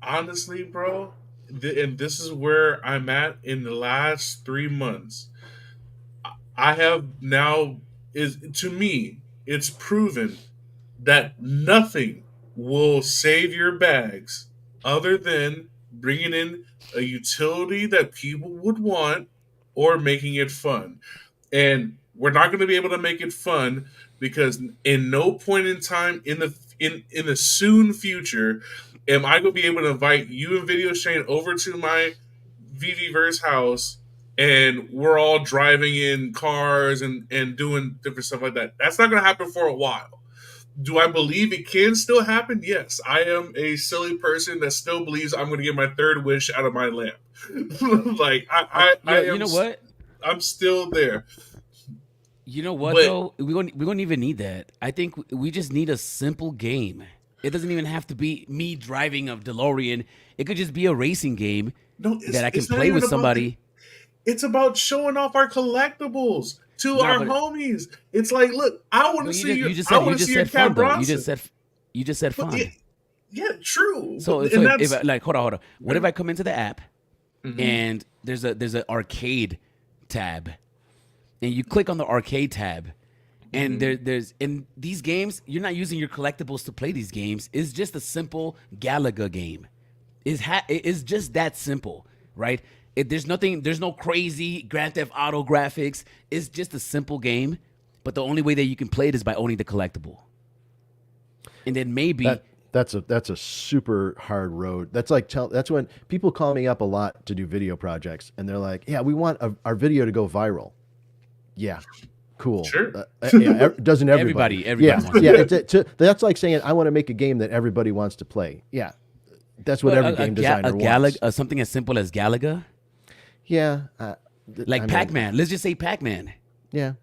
Honestly, bro, and this is where I'm at in the last 3 months. I have now to me, it's proven that nothing will save your bags other than bringing in a utility that people would want or making it fun. And we're not going to be able to make it fun because in no point in time in the soon future am I going to be able to invite you and Video Shane over to my VVverse house and we're all driving in cars and doing different stuff like that. That's not going to happen for a while. Do I believe it can still happen? Yes. I am a silly person that still believes I'm going to get my third wish out of my lamp. You know what? I'm still there. You know what, though? We don't even need that. I think we just need a simple game. It doesn't even have to be me driving a DeLorean. It could just be a racing game that I can play with somebody. It's about showing off our collectibles. to No, our but homies. It's like, look, I want to see you just I said want to see your fun Cat though. Bronson. You just said But fun. yeah, true. So But, so and if that's I, like hold on. What if I come into the app Mhm. and there's an arcade tab, and you click on the arcade tab, and there's in these games you're not using your collectibles to play these games. It's just a simple Galaga game. It's just that simple, right? There's no crazy Grand Theft Auto graphics. It's just a simple game, but the only way that you can play it is by owning the collectible. And then maybe that's a super hard road. That's like that's when people call me up a lot to do video projects, and they're like, "Yeah, we want our video to go viral." Yeah, cool. Sure. Doesn't everybody? Everybody wants that's like saying I want to make a game that everybody wants to play. Yeah, that's what every game designer wants. Something as simple as Galaga, Yeah, like Pac-Man. Let's just say Pac-Man. Yeah.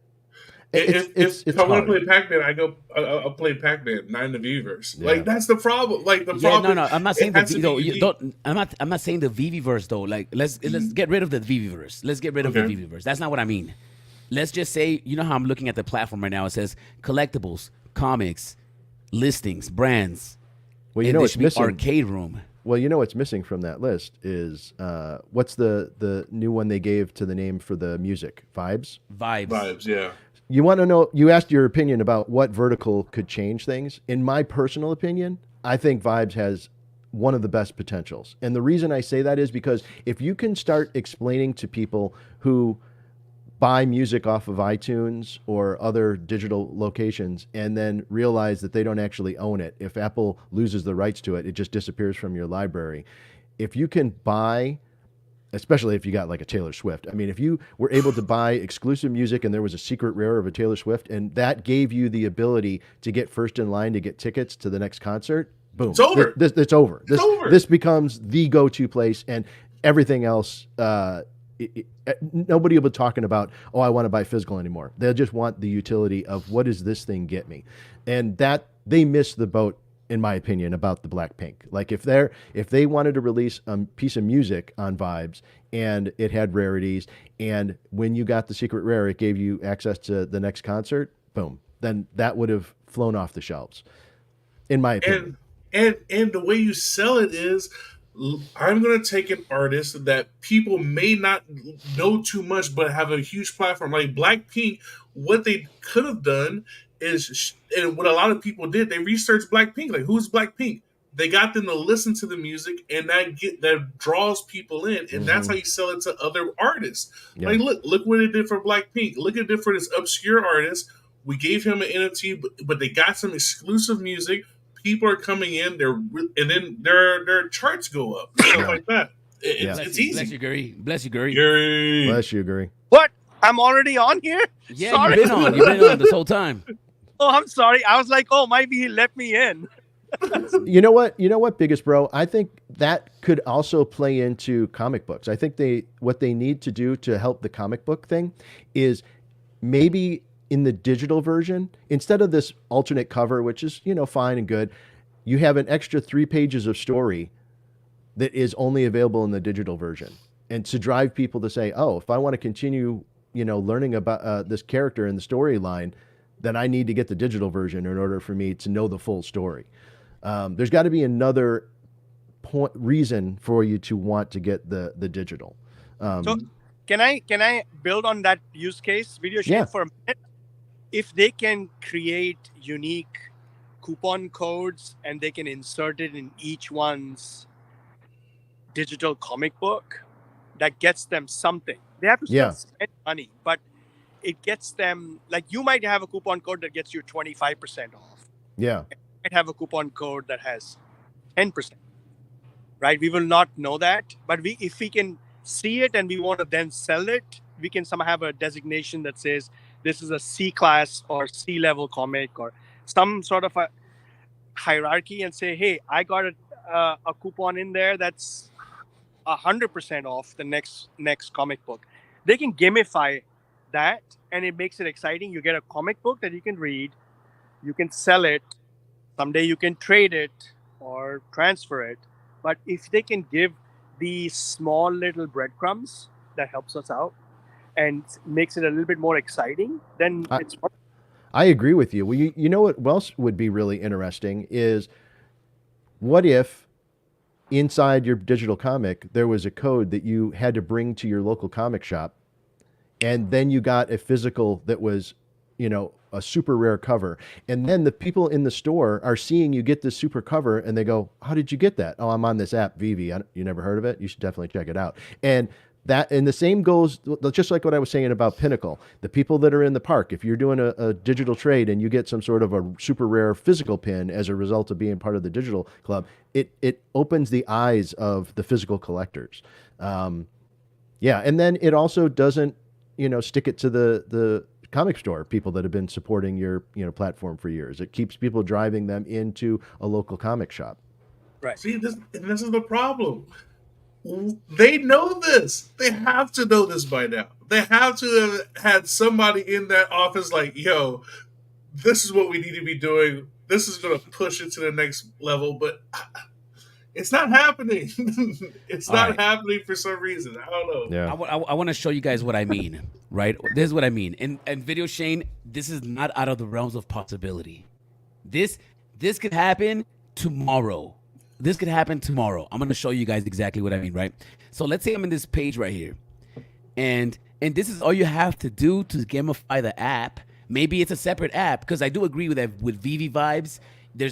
If I want hard. to play Pac-Man, I'll play Pac-Man, not in the Vverse. Yeah. Like that's the problem. Like the Yeah, problem. no, I'm not saying the it has to be unique. I'm not saying the VeveVerse though. Like let's get rid of the VeveVerse. Let's get rid of the VeveVerse. That's not what I mean. Let's just say, you know how I'm looking at the platform right now. It says collectibles, comics, listings, brands. Well, you know what's missing. Arcade room. Well, you know what's missing from that list is what's the new one they gave to the name for the music? Vibes. Vibes, yeah. You want to know? You asked your opinion about what vertical could change things. In my personal opinion, I think Vibes has one of the best potentials, and the reason I say that is because if you can start explaining to people who buy music off of iTunes or other digital locations and then realize that they don't actually own it. If Apple loses the rights to it, it just disappears from your library. If you can buy, especially if you got like a Taylor Swift, I mean, if you were able to buy exclusive music and there was a secret rare of a Taylor Swift and that gave you the ability to get first in line to get tickets to the next concert, boom. It's over. It's over. It's over. This becomes the go-to place, and everything else, nobody will be talking about, oh, I want to buy physical anymore. They'll just want the utility of what does this thing get me? And that they missed the boat, in my opinion, about the Blackpink. Like if they wanted to release a piece of music on Vibes and it had rarities, and when you got the secret rare, it gave you access to the next concert, boom, then that would have flown off the shelves, in my opinion. And the way you sell it is, I'm going to take an artist that people may not know too much, but have a huge platform like Blackpink. What they could have done is, and what a lot of people did, they researched Blackpink. Like, who's Blackpink? They got them to listen to the music, and that draws people in, and that's how you sell it to other artists. Yeah. Like, look what it did for Blackpink. Look at it for this obscure artist. We gave him an NFT, but they got some exclusive music. People are coming in, and then their charts go up, stuff like that. It's easy. Bless you, Gary. Bless you, Gary. Gary. Bless you, Gary. What? I'm already on here? Yeah, Sorry. you've been on this whole time. Oh, I'm sorry. I was like, oh, maybe he let me in. You know what, biggest bro? I think that could also play into comic books. I think what they need to do to help the comic book thing is maybe in the digital version, instead of this alternate cover, which is, fine and good, you have an extra 3 pages of story that is only available in the digital version. And to drive people to say, oh, if I want to continue, learning about this character in the storyline, then I need to get the digital version in order for me to know the full story. There's got to be another reason for you to want to get the digital. So can I build on that use case, Video Shade, Yeah. for a minute? If they can create unique coupon codes and they can insert it in each one's digital comic book, that gets them something. They have to still spend money, but it gets them, like you might have a coupon code that gets you 25% off. Yeah. You might have a coupon code that has 10%, right? We will not know that, but if we can see it and we want to then sell it, we can somehow have a designation that says this is a C class or C level comic or some sort of a hierarchy and say, hey, I got a coupon in there that's 100% off the next comic book. They can gamify that and it makes it exciting. You get a comic book that you can read, you can sell it, someday you can trade it or transfer it. But if they can give these small little breadcrumbs, that helps us out. and makes it a little bit more exciting, then it's fun. I agree with you. Well, you know what else would be really interesting is what if inside your digital comic there was a code that you had to bring to your local comic shop, and then you got a physical that was, a super rare cover, and then the people in the store are seeing you get this super cover, and they go, "How did you get that?" "Oh, I'm on this app, Vivi. You never heard of it? You should definitely check it out." And the same goes just like what I was saying about Pinnacle. The people that are in the park, if you're doing a digital trade and you get some sort of a super rare physical pin as a result of being part of the digital club, it opens the eyes of the physical collectors. Yeah, and then it also doesn't, stick it to the comic store people that have been supporting your platform for years. It keeps people driving them into a local comic shop. Right. See, this is the problem. They know this. They have to know this by now. They have to have had somebody in that office like, yo, this is what we need to be doing. This is going to push it to the next level, but it's not happening. It's not happening for some reason. I don't know. Yeah. I want to show you guys what I mean, right? This is what I mean. And Video Shane, this is not out of the realms of possibility. This could happen tomorrow. This could happen tomorrow. I'm going to show you guys exactly what I mean, right? So let's say I'm in this page right here. And this is all you have to do to gamify the app. Maybe it's a separate app, because I do agree with that with Vivi Vibes. We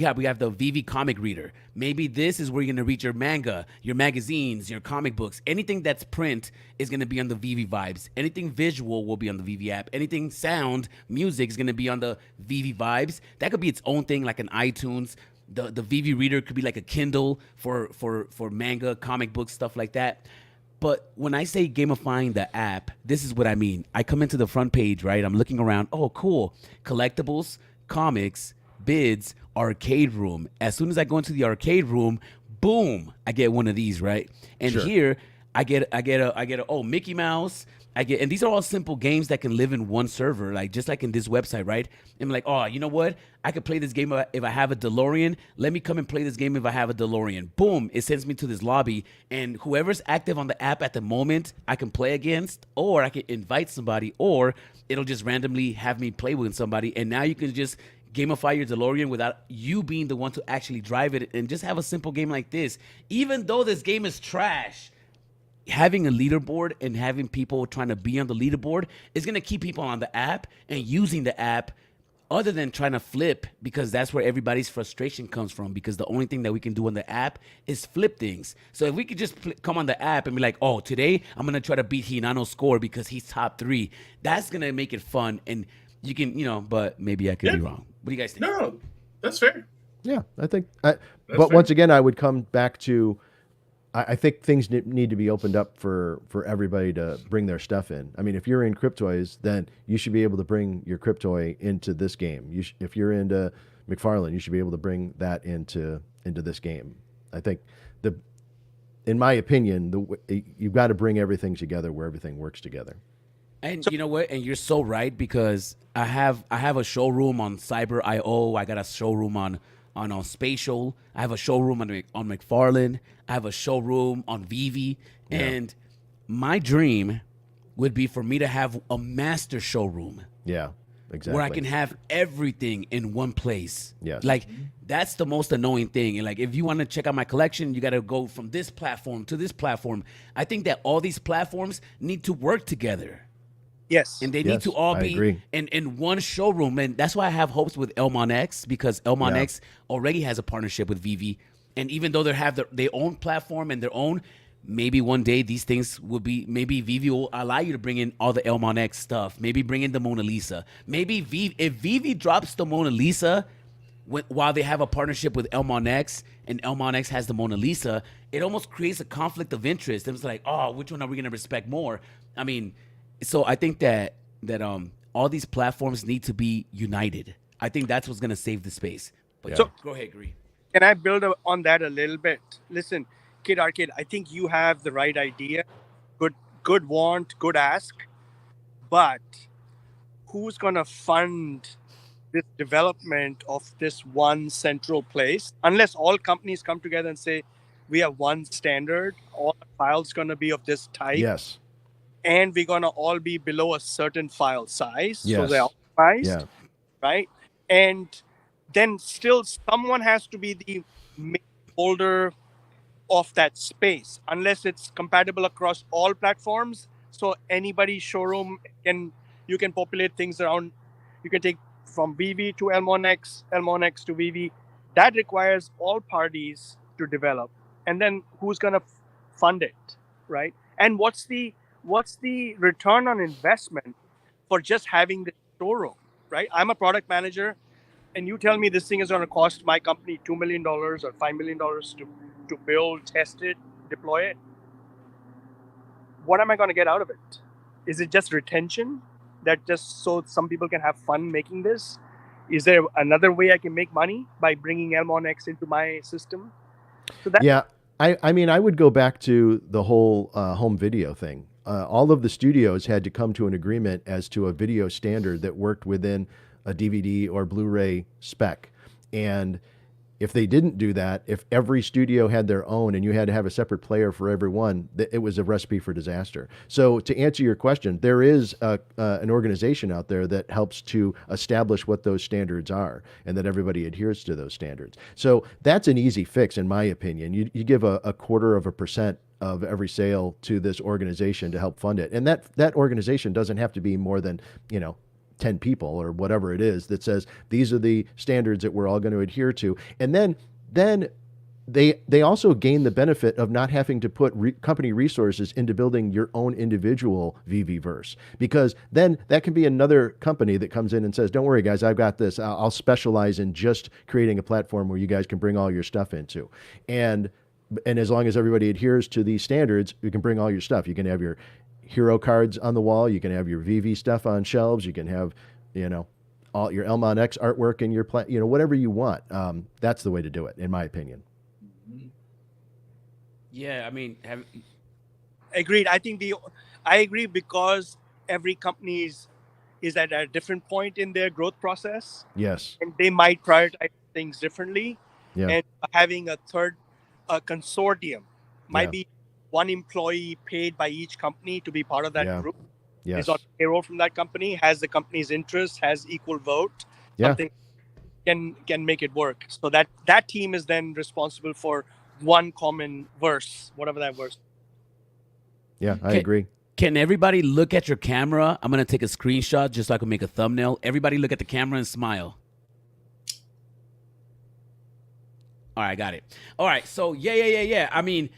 have the Vivi comic reader. Maybe this is where you're going to read your manga, your magazines, your comic books. Anything that's print is going to be on the Vivi Vibes. Anything visual will be on the Vivi app. Anything sound, music is going to be on the Vivi Vibes. That could be its own thing, like an iTunes. The Vivi reader could be like a Kindle for manga, comic books, stuff like that. But when I say gamifying the app, this is what I mean. I come into the front page, right? I'm looking around. Oh, cool. Collectibles, comics, bids, arcade room. As soon as I go into the arcade room, boom, I get one of these, right? And here I get a Mickey Mouse. And these are all simple games that can live in one server, like just like in this website, right? I'm like, oh, you know what? I could play this game if I have a DeLorean. Let me come and play this game if I have a DeLorean. Boom, it sends me to this lobby, and whoever's active on the app at the moment, I can play against, or I can invite somebody, or it'll just randomly have me play with somebody, and now you can just gamify your DeLorean without you being the one to actually drive it, and just have a simple game like this. Even though this game is trash, having a leaderboard and having people trying to be on the leaderboard is going to keep people on the app and using the app, other than trying to flip, because that's where everybody's frustration comes from, because the only thing that we can do on the app is flip things. So if we could just come on the app and be like, oh, today I'm going to try to beat Hinano's score because he's top 3, that's going to make it fun. And you can, but maybe I could be wrong. What do you guys think? No, that's fair. Yeah, I think. But once again, I would come back to, I think things need to be opened up for everybody to bring their stuff in. I mean, if you're in Cryptoys, then you should be able to bring your Cryptoy into this game. If you're into McFarlane, you should be able to bring that into this game. I think in my opinion, you've got to bring everything together where everything works together. And you know what? And you're so right, because I have a showroom on Cyber.io. I got a showroom on Spatial. I have a showroom on McFarlane. I have a showroom on Vivi. Yeah. And my dream would be for me to have a master showroom. Yeah, exactly. Where I can have everything in one place. Yes. Like, that's the most annoying thing. And like, if you want to check out my collection, you got to go from this platform to this platform. I think that all these platforms need to work together. Yes. And they need to all be in one showroom. And that's why I have hopes with Elmon X, because Elmon X already has a partnership with Vivi. And even though they have their own platform and their own, maybe one day these things will be, maybe Vivi will allow you to bring in all the Elmon X stuff. Maybe bring in the Mona Lisa. Maybe if Vivi drops the Mona Lisa while they have a partnership with Elmon X, and Elmon X has the Mona Lisa, it almost creates a conflict of interest. It's like, oh, which one are we going to respect more? I mean, so I think that all these platforms need to be united. I think that's what's going to save the space. But so, go ahead, Gree. Can I build on that a little bit? Listen, Kid Arcade, I think you have the right idea. Good want, good ask. But who's going to fund this development of this one central place? Unless all companies come together and say, we have one standard, all the files going to be of this type. Yes. and we're gonna all be below a certain file size, so Yes. they're optimized, Yeah. right? And then still someone has to be the main holder of that space, unless it's compatible across all platforms. So anybody's showroom you can populate things around. You can take from VV to Elmonex, Elmonex to VV. That requires all parties to develop, and then who's gonna fund it, right? And what's the return on investment for just having the showroom, right? I'm a product manager, and you tell me this thing is going to cost my company $2 million or $5 million to build, test it, deploy it. What am I going to get out of it? Is it just retention that just so some people can have fun making this? Is there another way I can make money by bringing Elmonex into my system? So that, Yeah. I mean, I would go back to the whole home video thing. All of the studios had to come to an agreement as to a video standard that worked within a DVD or Blu-ray spec. And if they didn't do that, if every studio had their own and you had to have a separate player for every one, it was a recipe for disaster. So to answer your question, there is an organization out there that helps to establish what those standards are and that everybody adheres to those standards. So that's an easy fix, in my opinion. You give a 0.25% of every sale to this organization to help fund it. And that organization doesn't have to be more than, 10 people or whatever it is that says these are the standards that we're all going to adhere to. And then they also gain the benefit of not having to put company resources into building your own individual VVverse, because then that can be another company that comes in and says, don't worry guys, I've got this. I'll specialize in just creating a platform where you guys can bring all your stuff into. And as long as everybody adheres to these standards, you can bring all your stuff. You can have your hero cards on the wall. You can have your VV stuff on shelves. You can have, all your Elmonex artwork in your whatever you want. That's the way to do it, in my opinion. Yeah, I mean, agreed. I agree, because every company is at a different point in their growth process. Yes. And they might prioritize things differently. Yeah. And having a consortium might be one employee paid by each company to be part of that group. Yes. Is on payroll from that company, has the company's interest, has equal vote. Something can make it work. So that team is then responsible for one common verse, whatever that verse. Yeah, I agree. Can everybody look at your camera? I'm going to take a screenshot just so I can make a thumbnail. Everybody look at the camera and smile. All right, got it. All right, so yeah. I mean,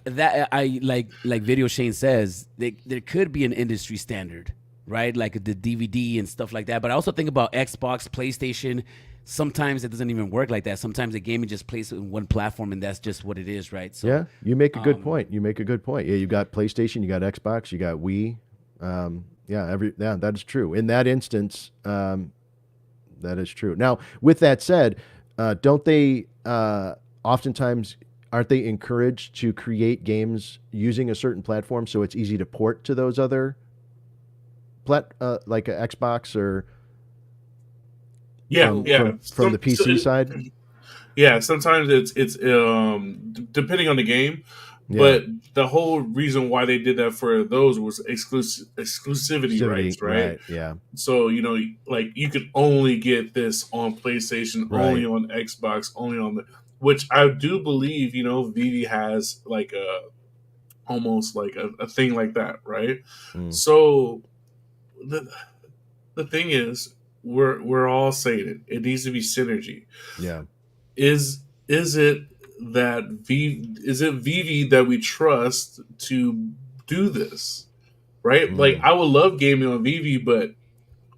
that I like Video Shane says, there could be an industry standard, right? Like the DVD and stuff like that. But I also think about Xbox, PlayStation. Sometimes it doesn't even work like that. Sometimes the gaming just plays in one platform, and that's just what it is, right? So, yeah, you make a good point. Yeah, you got PlayStation, you got Xbox, you got Wii. That is true. In that instance, that is true. Now, with that said, don't they oftentimes aren't they encouraged to create games using a certain platform so it's easy to port to those other like a Xbox or from the PC side? Yeah, sometimes it's depending on the game, but the whole reason why they did that for those was exclusivity rights, right? Yeah. So like you could only get this on PlayStation, only on Xbox, only on the. Which I do believe, VV has like almost like a thing like that, right? So the thing is, we're all saying it. It needs to be synergy. Yeah. Is it VV that we trust to do this, right? Like I would love gaming on VV, but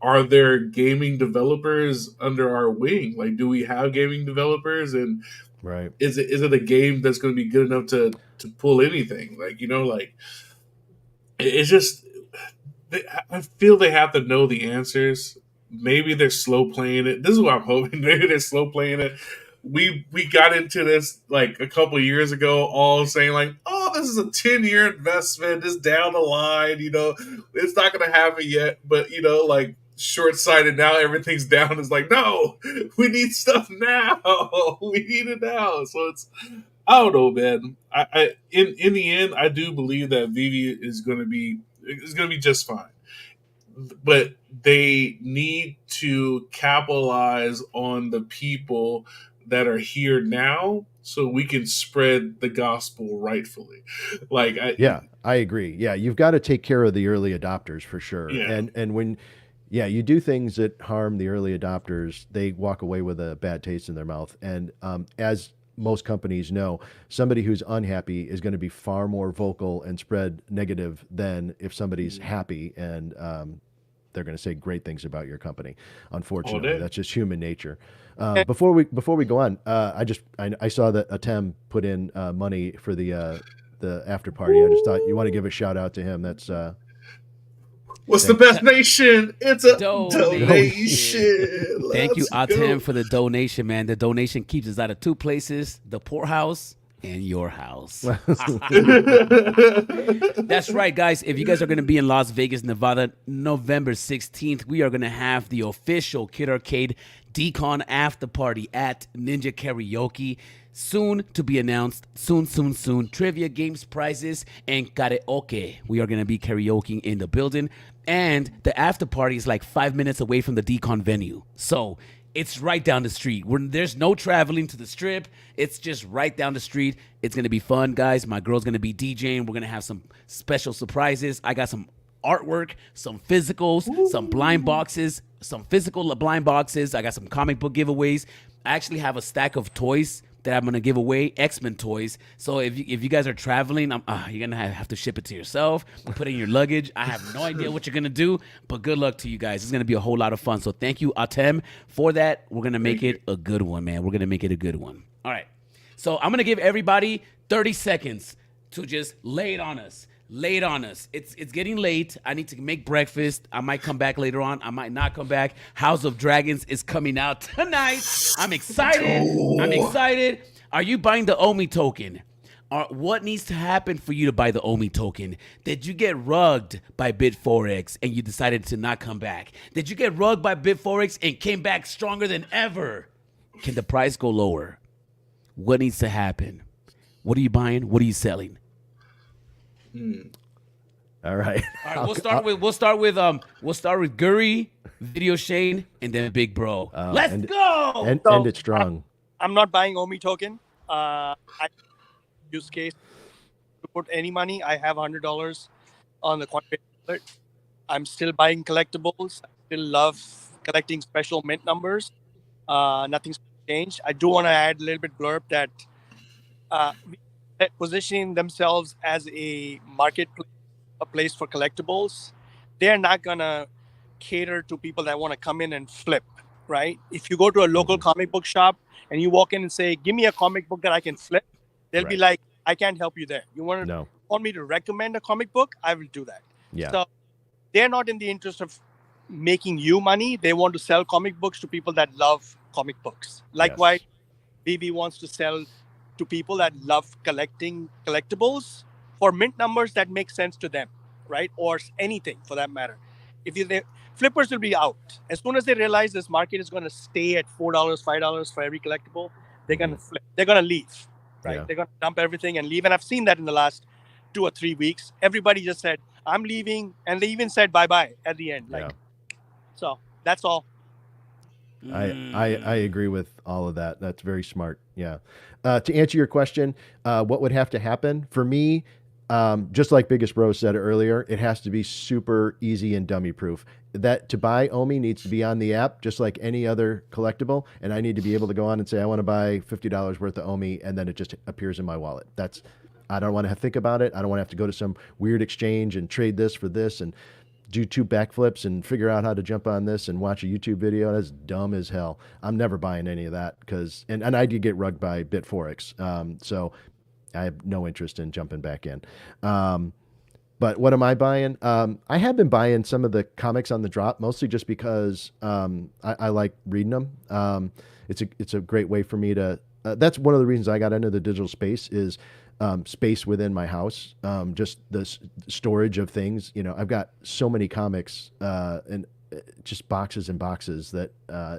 are there gaming developers under our wing? Like, do we have gaming developers? And is it a game that's going to be good enough to pull anything? Like, it's just, I feel they have to know the answers. Maybe they're slow playing it. This is what I'm hoping. Maybe they're slow playing it. We got into this like a couple of years ago, all saying like, "Oh, this is a 10-year investment. It's down the line. It's not going to happen yet." But like short-sighted now, everything's down. It's like, no, we need stuff now. We need it now. So it's, I don't know, man. I in the end, I do believe that VV is going to be It's gonna be just fine. But they need to capitalize on the people that are here now, so we can spread the gospel rightfully. Like, I agree. Yeah, you've got to take care of the early adopters for sure. Yeah. And when you do things that harm the early adopters, they walk away with a bad taste in their mouth. And as most companies know, somebody who's unhappy is going to be far more vocal and spread negative than if somebody's happy and they're going to say great things about your company. Unfortunately, that's just human nature. Before we go on, I saw that Atem put in money for the after party. I just thought you want to give a shout out to him. That's what's the best nation? It's a donation. Thank you, Let's Atem, go. for the donation, man. The donation keeps us out of two places: the poorhouse and your house. That's right, guys. If you guys are going to be in Las Vegas, Nevada, November 16th, we are going to have the official Kid Arcade Decon after party at Ninja Karaoke. Soon to be announced. Soon. Trivia, games, prizes, and karaoke. We are going to be karaokeing in the building. And the after party is like 5 minutes away from the Decon venue. So it's right down the street. There's no traveling to the strip. It's just right down the street. It's going to be fun, guys. My girl's going to be DJing. We're going to have some special surprises. I got some artwork, some physicals, some blind boxes, some physical blind boxes. I got some comic book giveaways. I actually have a stack of toys that I'm going to give away, X-Men toys. So if you guys are traveling, you're going to have to ship it to yourself, put it in your luggage. I have no idea what you're going to do, but good luck to you guys. It's going to be a whole lot of fun. So thank you, Atem, for that. We're going to make it a good one, man. We're going to make it a good one. All right. So I'm going to give everybody 30 seconds to just lay it on us. Late on us. It's getting late. I need to make breakfast. I might come back later on. I might not come back. House of Dragons is coming out tonight. I'm excited. Are you buying the OMI token? What needs to happen for you to buy the OMI token? Did you get rugged by BitForex and you decided to not come back? Did you get rugged by BitForex and came back stronger than ever? Can the price go lower? What needs to happen? What are you buying? What are you selling? All right. We'll start with Guri, Video Shane, and then Big Bro. Let's go. End it strong. I'm not buying OMI token. I use case to put any money. I have $100 on the Coinbase wallet. I'm still buying collectibles. I still love collecting special mint numbers. Nothing's changed. I do want to add a little bit blurb that positioning themselves as a marketplace, a place for collectibles. They're not gonna cater to people that want to come in and flip, right? If you go to a local comic book shop and you walk in and say, "Give me a comic book that I can flip," they'll be like, "I can't help you there. You want me to recommend a comic book? I will do that." Yeah. So they're not in the interest of making you money. They want to sell comic books to people that love comic books. Likewise, VV wants to sell to people that love collecting collectibles for mint numbers that make sense to them, right? Or anything for that matter. Flippers will be out as soon as they realize this market is going to stay at $4, $5 for every collectible. They're going to flip. They're going to leave, right? They're going to dump everything and leave. And I've seen that in the last 2 or 3 weeks. Everybody just said, "I'm leaving," and they even said bye-bye at the end. So that's all. I agree with all of that. That's very smart. Yeah. To answer your question, what would have to happen for me? Just like Biggest Bro said earlier, it has to be super easy and dummy proof. That to buy OMI needs to be on the app, just like any other collectible. And I need to be able to go on and say, I want to buy $50 worth of OMI, and then it just appears in my wallet. I don't want to think about it. I don't want to have to go to some weird exchange and trade this for this and do 2 backflips and figure out how to jump on this and watch a YouTube video. That's dumb as hell. I'm never buying any of that and I did get rugged by BitForex. So I have no interest in jumping back in. But what am I buying? I have been buying some of the comics on the drop, mostly just because I like reading them. It's a great way for me to. That's one of the reasons I got into the digital space is space within my house. Just the storage of things. I've got so many comics and just boxes and boxes that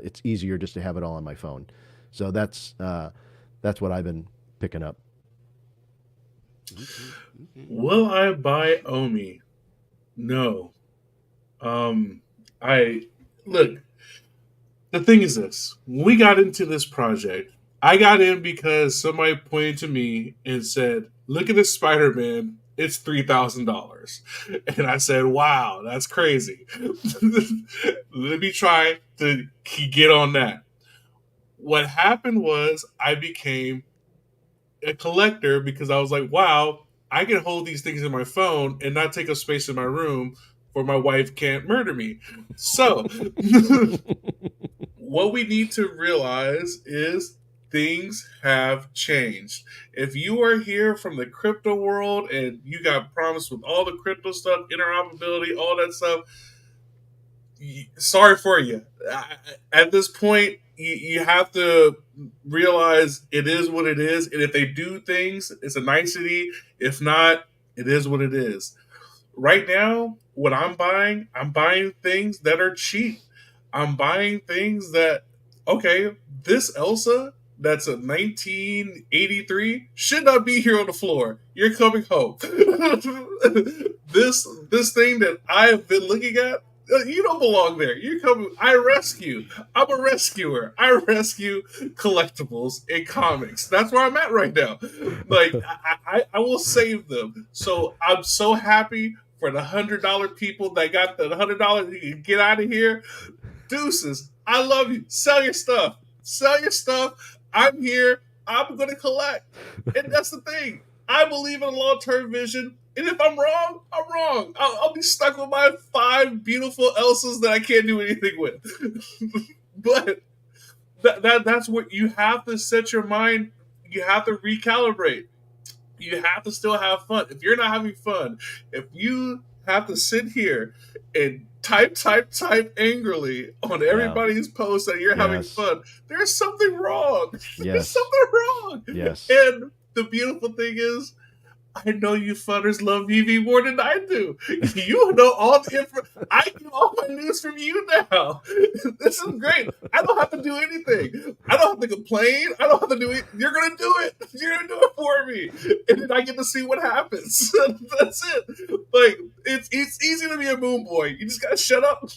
it's easier just to have it all on my phone. So that's what I've been picking up. Will I buy OMI? No. I look. The thing is this: when we got into this project, I got in because somebody pointed to me and said, "Look at this Spider-Man. It's $3,000," and I said, "Wow, that's crazy." Let me try to get on that. What happened was I became a collector because I was like, wow, I can hold these things in my phone and not take up space in my room where my wife can't murder me. So, what we need to realize is things have changed. If you are here from the crypto world and you got promised with all the crypto stuff, interoperability, all that stuff, sorry for you. At this point, you have to realize it is what it is, and if they do things, it's a nicety. If not, it is what it is. Right now, what I'm buying things that are cheap. I'm buying things that, okay, this Elsa that's a 1983 should not be here on the floor. You're coming home. This thing that I have been looking at, you don't belong there. You come. I rescue. I'm a rescuer. I rescue collectibles and comics. That's where I'm at right now. Like I will save them. So I'm so happy for the $100 people that got the $100. You can get out of here. Deuces. I love you. Sell your stuff. Sell your stuff. I'm here. I'm gonna collect. And that's the thing. I believe in a long-term vision. And if I'm wrong, I'm wrong. I'll be stuck with my 5 beautiful Elsas that I can't do anything with. But that's what you have to set your mind. You have to recalibrate. You have to still have fun. If you're not having fun, if you have to sit here and type angrily on everybody's post that you're having fun, there's something wrong. There's something wrong. Yes. And the beautiful thing is, I know you funners love VV more than I do. You know all the info. I get all my news from you now. This is great. I don't have to do anything. I don't have to complain. I don't have to do it. You're gonna do it. You're gonna do it for me, and then I get to see what happens. That's it. Like it's easy to be a moon boy. You just gotta shut up.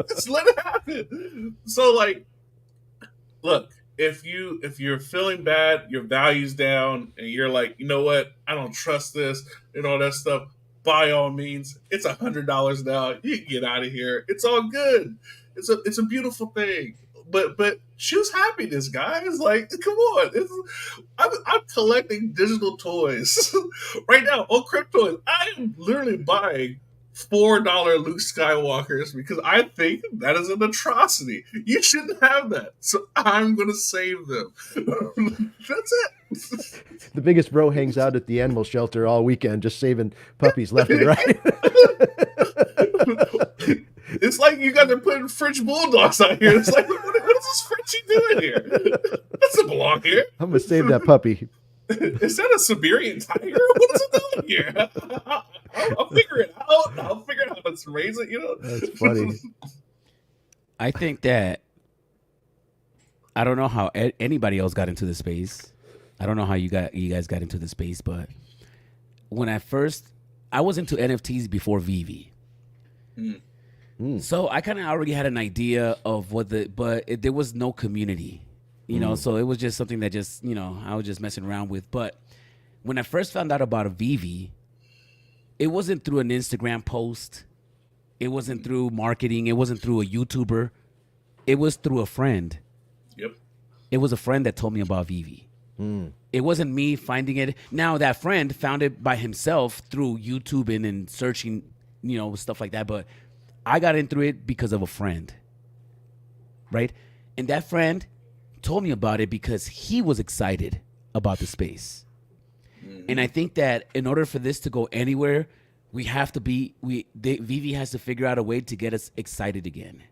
Just let it happen. So like, look. If you're feeling bad, your value's down, and you're like, you know what, I don't trust this and all that stuff, by all means, it's $100 now. You can get out of here. It's all good. It's a beautiful thing. But choose happiness, guys. Like, come on. I'm collecting digital toys right now on Crypto. I am literally buying $4 Luke Skywalkers because I think that is an atrocity. You shouldn't have that. So I'm going to save them. That's it. The biggest bro hangs out at the animal shelter all weekend just saving puppies left and right. It's like you guys are putting French bulldogs out here. It's like, what is this Frenchie doing here? That doesn't belong here. I'm going to save that puppy. Is that a Siberian tiger? What is it doing here? I'll figure it out. I'll figure out how to raise it. You know, that's funny. I think that I don't know how anybody else got into the space. I don't know how you guys got into the space, but when I was into NFTs before VV. So I kind of already had an idea of there was no community. You know, so it was just something that just, I was just messing around with. But when I first found out about a VV, it wasn't through an Instagram post. It wasn't through marketing. It wasn't through a YouTuber. It was through a friend. Yep. It was a friend that told me about VV. It wasn't me finding it. Now, that friend found it by himself through YouTube and searching, stuff like that. But I got into it because of a friend. Right? And that friend told me about it because he was excited about the space. And I think that in order for this to go anywhere, we have to VV has to figure out a way to get us excited again.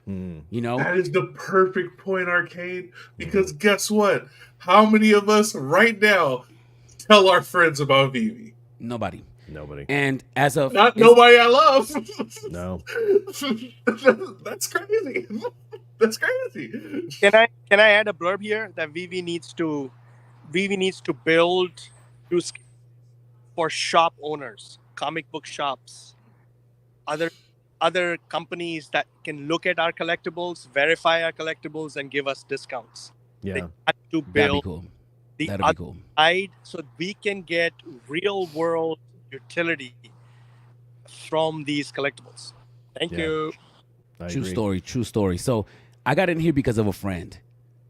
That is the perfect point, Arcade, because guess what? How many of us right now tell our friends about VV? Nobody. And as of nobody I love. No. That's crazy. That's crazy. Can I add a blurb here that VV needs to build for shop owners? comic book shops, other companies that can look at our collectibles, verify our collectibles, and give us discounts. Yeah, they had to That'd be build cool. the That'd be other cool. side so we can get real world utility from these collectibles. Thank Yeah. you. I True agree. story. True story. So I got in here because of a friend.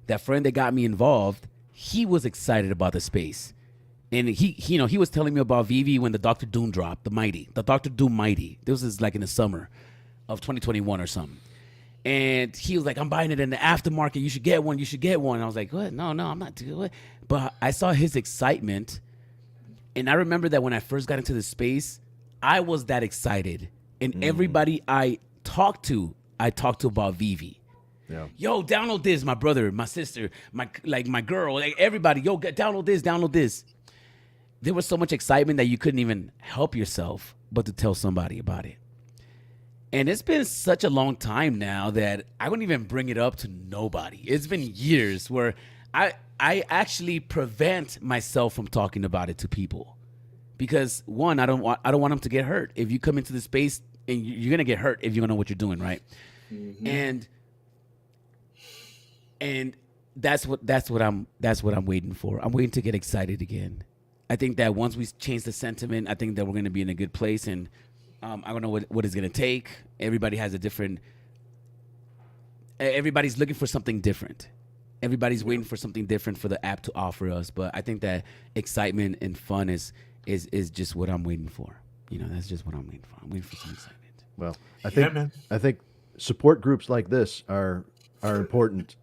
That friend that got me involved, he was excited about the space. And he was telling me about VV when the Doctor Doom dropped, the Doctor Doom Mighty. This was like in the summer of 2021 or something. And he was like, I'm buying it in the aftermarket. You should get one. You should get one. And I was like, what? No, I'm not doing it. But I saw his excitement. And I remember that when I first got into the space, I was that excited. And everybody I talked to about VV. Yeah. Yo, download this. My brother, my sister, my girl, like everybody. Yo, download this, download this. There was so much excitement that you couldn't even help yourself but to tell somebody about it. And it's been such a long time now that I wouldn't even bring it up to nobody. It's been years where I actually prevent myself from talking about it to people. Because one, I don't want them to get hurt. If you come into the space and you're gonna get hurt if you don't know what you're doing, right? Mm-hmm. And that's what I'm waiting for. I'm waiting to get excited again. I think that once we change the sentiment, I think that we're going to be in a good place. And I don't know what it's going to take. Everybody has a different. Everybody's looking for something different. Everybody's waiting for something different for the app to offer us. But I think that excitement and fun is just what I'm waiting for. You know, that's just what I'm waiting for. I'm waiting for some excitement. Well, I think support groups like this are important.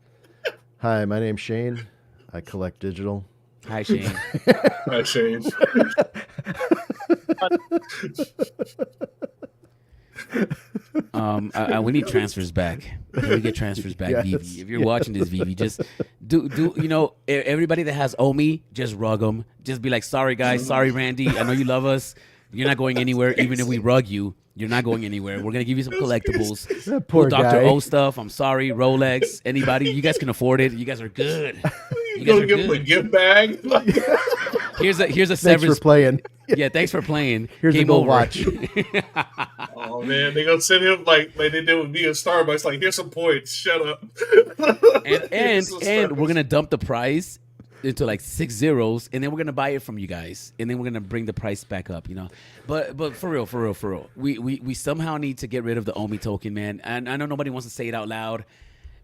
Hi, my name's Shane. I collect digital. Hi, Shane. Hi, Shane. We need transfers back. Can we get transfers back, Yes. Vivi? If you're watching this, Vivi, just do everybody that has Omi, just rug them. Just be like, sorry, guys. Sorry, Randy. I know you love us. You're not going anywhere. Even if we rug you, you're not going anywhere. We're going to give you some collectibles. That poor Dr. guy. O stuff. I'm sorry. Rolex. Anybody. You guys can afford it. You guys are good. You gonna give him a gift bag? Here's a Thanks severance. for playing. Yeah, thanks for playing. Here's Game a gold over. watch. Oh man, they gonna send him like they did with me at Starbucks. Like, here's some points. Shut up. and we're gonna dump the price into like 6 zeros, and then we're gonna buy it from you guys, and then we're gonna bring the price back up. You know, but for real, we somehow need to get rid of the Omi token, man. And I know nobody wants to say it out loud.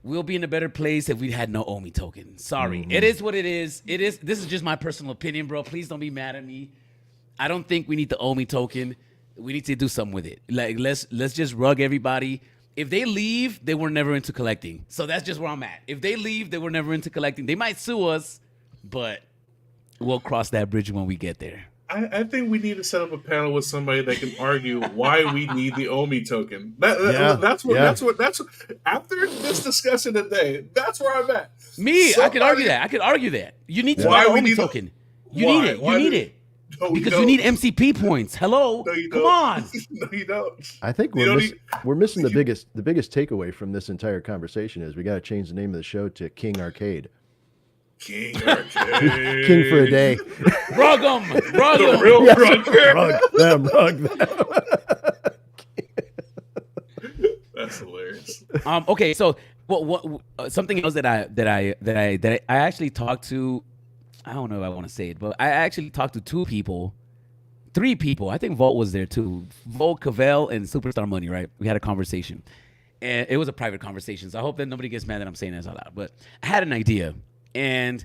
We'll be in a better place if we had no Omi token. Sorry. It is what it is. This is just my personal opinion, bro. Please don't be mad at me. I don't think we need the Omi token. We need to do something with it. Like let's just rug everybody. If they leave, they were never into collecting. So that's just where I'm at. If they leave, they were never into collecting. They might sue us, but we'll cross that bridge when we get there. I think we need to set up a panel with somebody that can argue why we need the Omi token. That's what. After this discussion today, that's where I'm at. I could argue that. You need to buy the Omi token. You need it. You need it. No, because you need MCP points. Hello, no, you come don't. on. No, you don't. I think we're missing the biggest takeaway from this entire conversation is we got to change the name of the show to King Arcade. King Arcade. King for a day. Rug them. The real rug them. That's hilarious. Okay, so what something else that I actually talked to. I don't know if I want to say it, but I actually talked to 3 people. I think Volt was there too. Volt, Cavell, and Superstar Money, right? We had a conversation. And it was a private conversation, so I hope that nobody gets mad that I'm saying this out loud. But I had an idea. And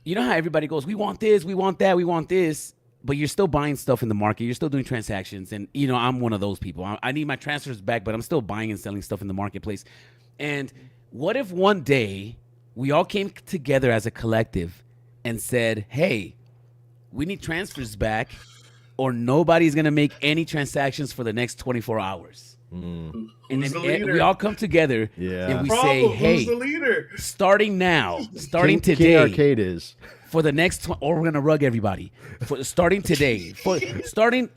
you know how everybody goes, we want this, we want that, we want this. But you're still buying stuff in the market. You're still doing transactions. And, you know, I'm one of those people. I need my transfers back, but I'm still buying and selling stuff in the marketplace. And what if one day we all came together as a collective and said, hey, we need transfers back or nobody's going to make any transactions for the next 24 hours. And Who's then the leader? We all come together and we say, hey, who's the leader? starting now, starting King today. Arcade is. For the next, or we're going to rug everybody. Starting today. Starting,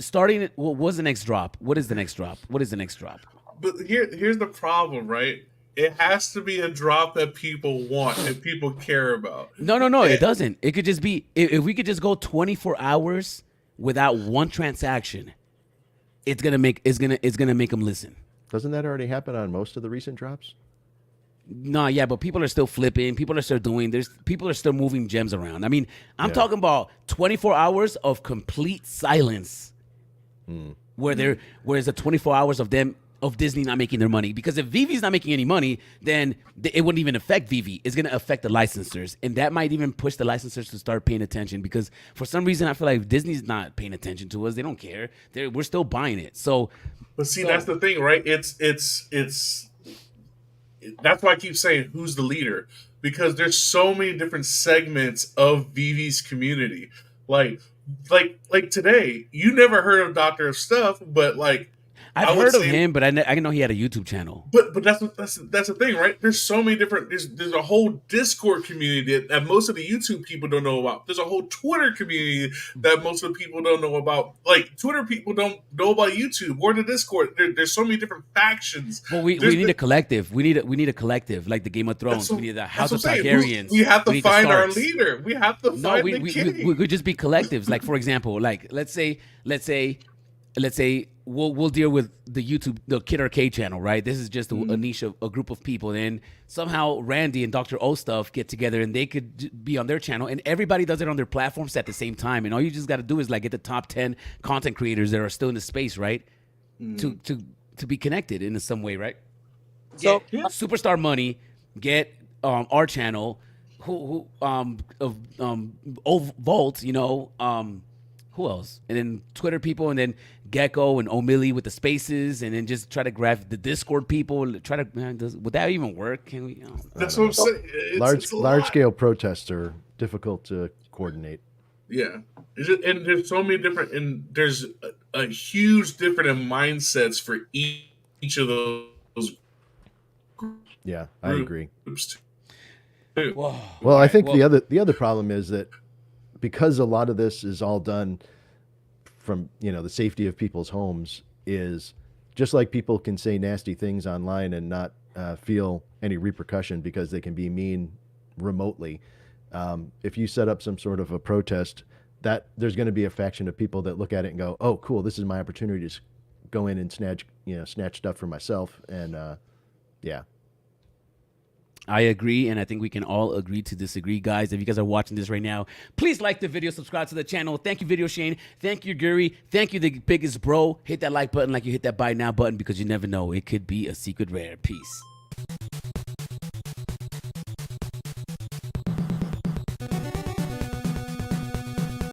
what's the next drop? What is the next drop? But here's the problem, right? It has to be a drop that people want and people care about. No, it doesn't. It could just be, if we could just go 24 hours without one transaction, it's gonna make them listen. Doesn't that already happen on most of the recent drops? No, yeah, but people are still flipping. People are still doing. People are still moving gems around. I mean, I'm talking about 24 hours of complete silence, where it's a 24 hours of Disney not making their money. Because if Vivi's not making any money, then it wouldn't even affect Vivi. It's gonna affect the licensors, and that might even push the licensors to start paying attention. Because for some reason, I feel like Disney's not paying attention to us. They don't care. We're still buying it. So, but see, that's the thing, right? It's that's why I keep saying who's the leader, because there's so many different segments of Vivi's community. Like today, you never heard of Doctor of Stuff, but like I've heard of him, but I didn't know he had a YouTube channel. But that's the thing, right? There's so many different. There's a whole Discord community that most of the YouTube people don't know about. There's a whole Twitter community that most of the people don't know about. Like Twitter people don't know about YouTube or the Discord. There's so many different factions. Well, we need a collective. We need a collective like the Game of Thrones. We need the House of Targaryens. We have to find our leader. We have to find the king. We could just be collectives. Like for example, like let's say we'll deal with the Kid Arcade channel, right? This is just a niche of a group of people. Then somehow Randy and Dr. O Stuff get together and they could be on their channel, and everybody does it on their platforms at the same time. And all you just got to do is like get the top 10 content creators that are still in the space, right? To be connected in some way, right? So superstar money, get our channel, Volt, who else? And then Twitter people, and then Gecko and O'Malley with the spaces, and then just try to grab the Discord people. Would that even work? Can we? That's what I'm saying. Large scale protests are difficult to coordinate. Yeah, and there's so many different, and there's a huge different in mindsets for each of those. Yeah, I agree. Whoa. Well, I think the other problem is that because a lot of this is all done from the safety of people's homes, is just like people can say nasty things online and not feel any repercussion because they can be mean remotely. If you set up some sort of a protest, that there's going to be a faction of people that look at it and go, "Oh, cool! This is my opportunity to go in and snatch stuff for myself." And yeah. I agree, and I think we can all agree to disagree, guys. If you guys are watching this right now, please like the video, subscribe to the channel. Thank you, Video Shane. Thank you, Guri. Thank you, the biggest bro. Hit that like button like you hit that buy now button, because you never know. It could be a secret rare. Peace.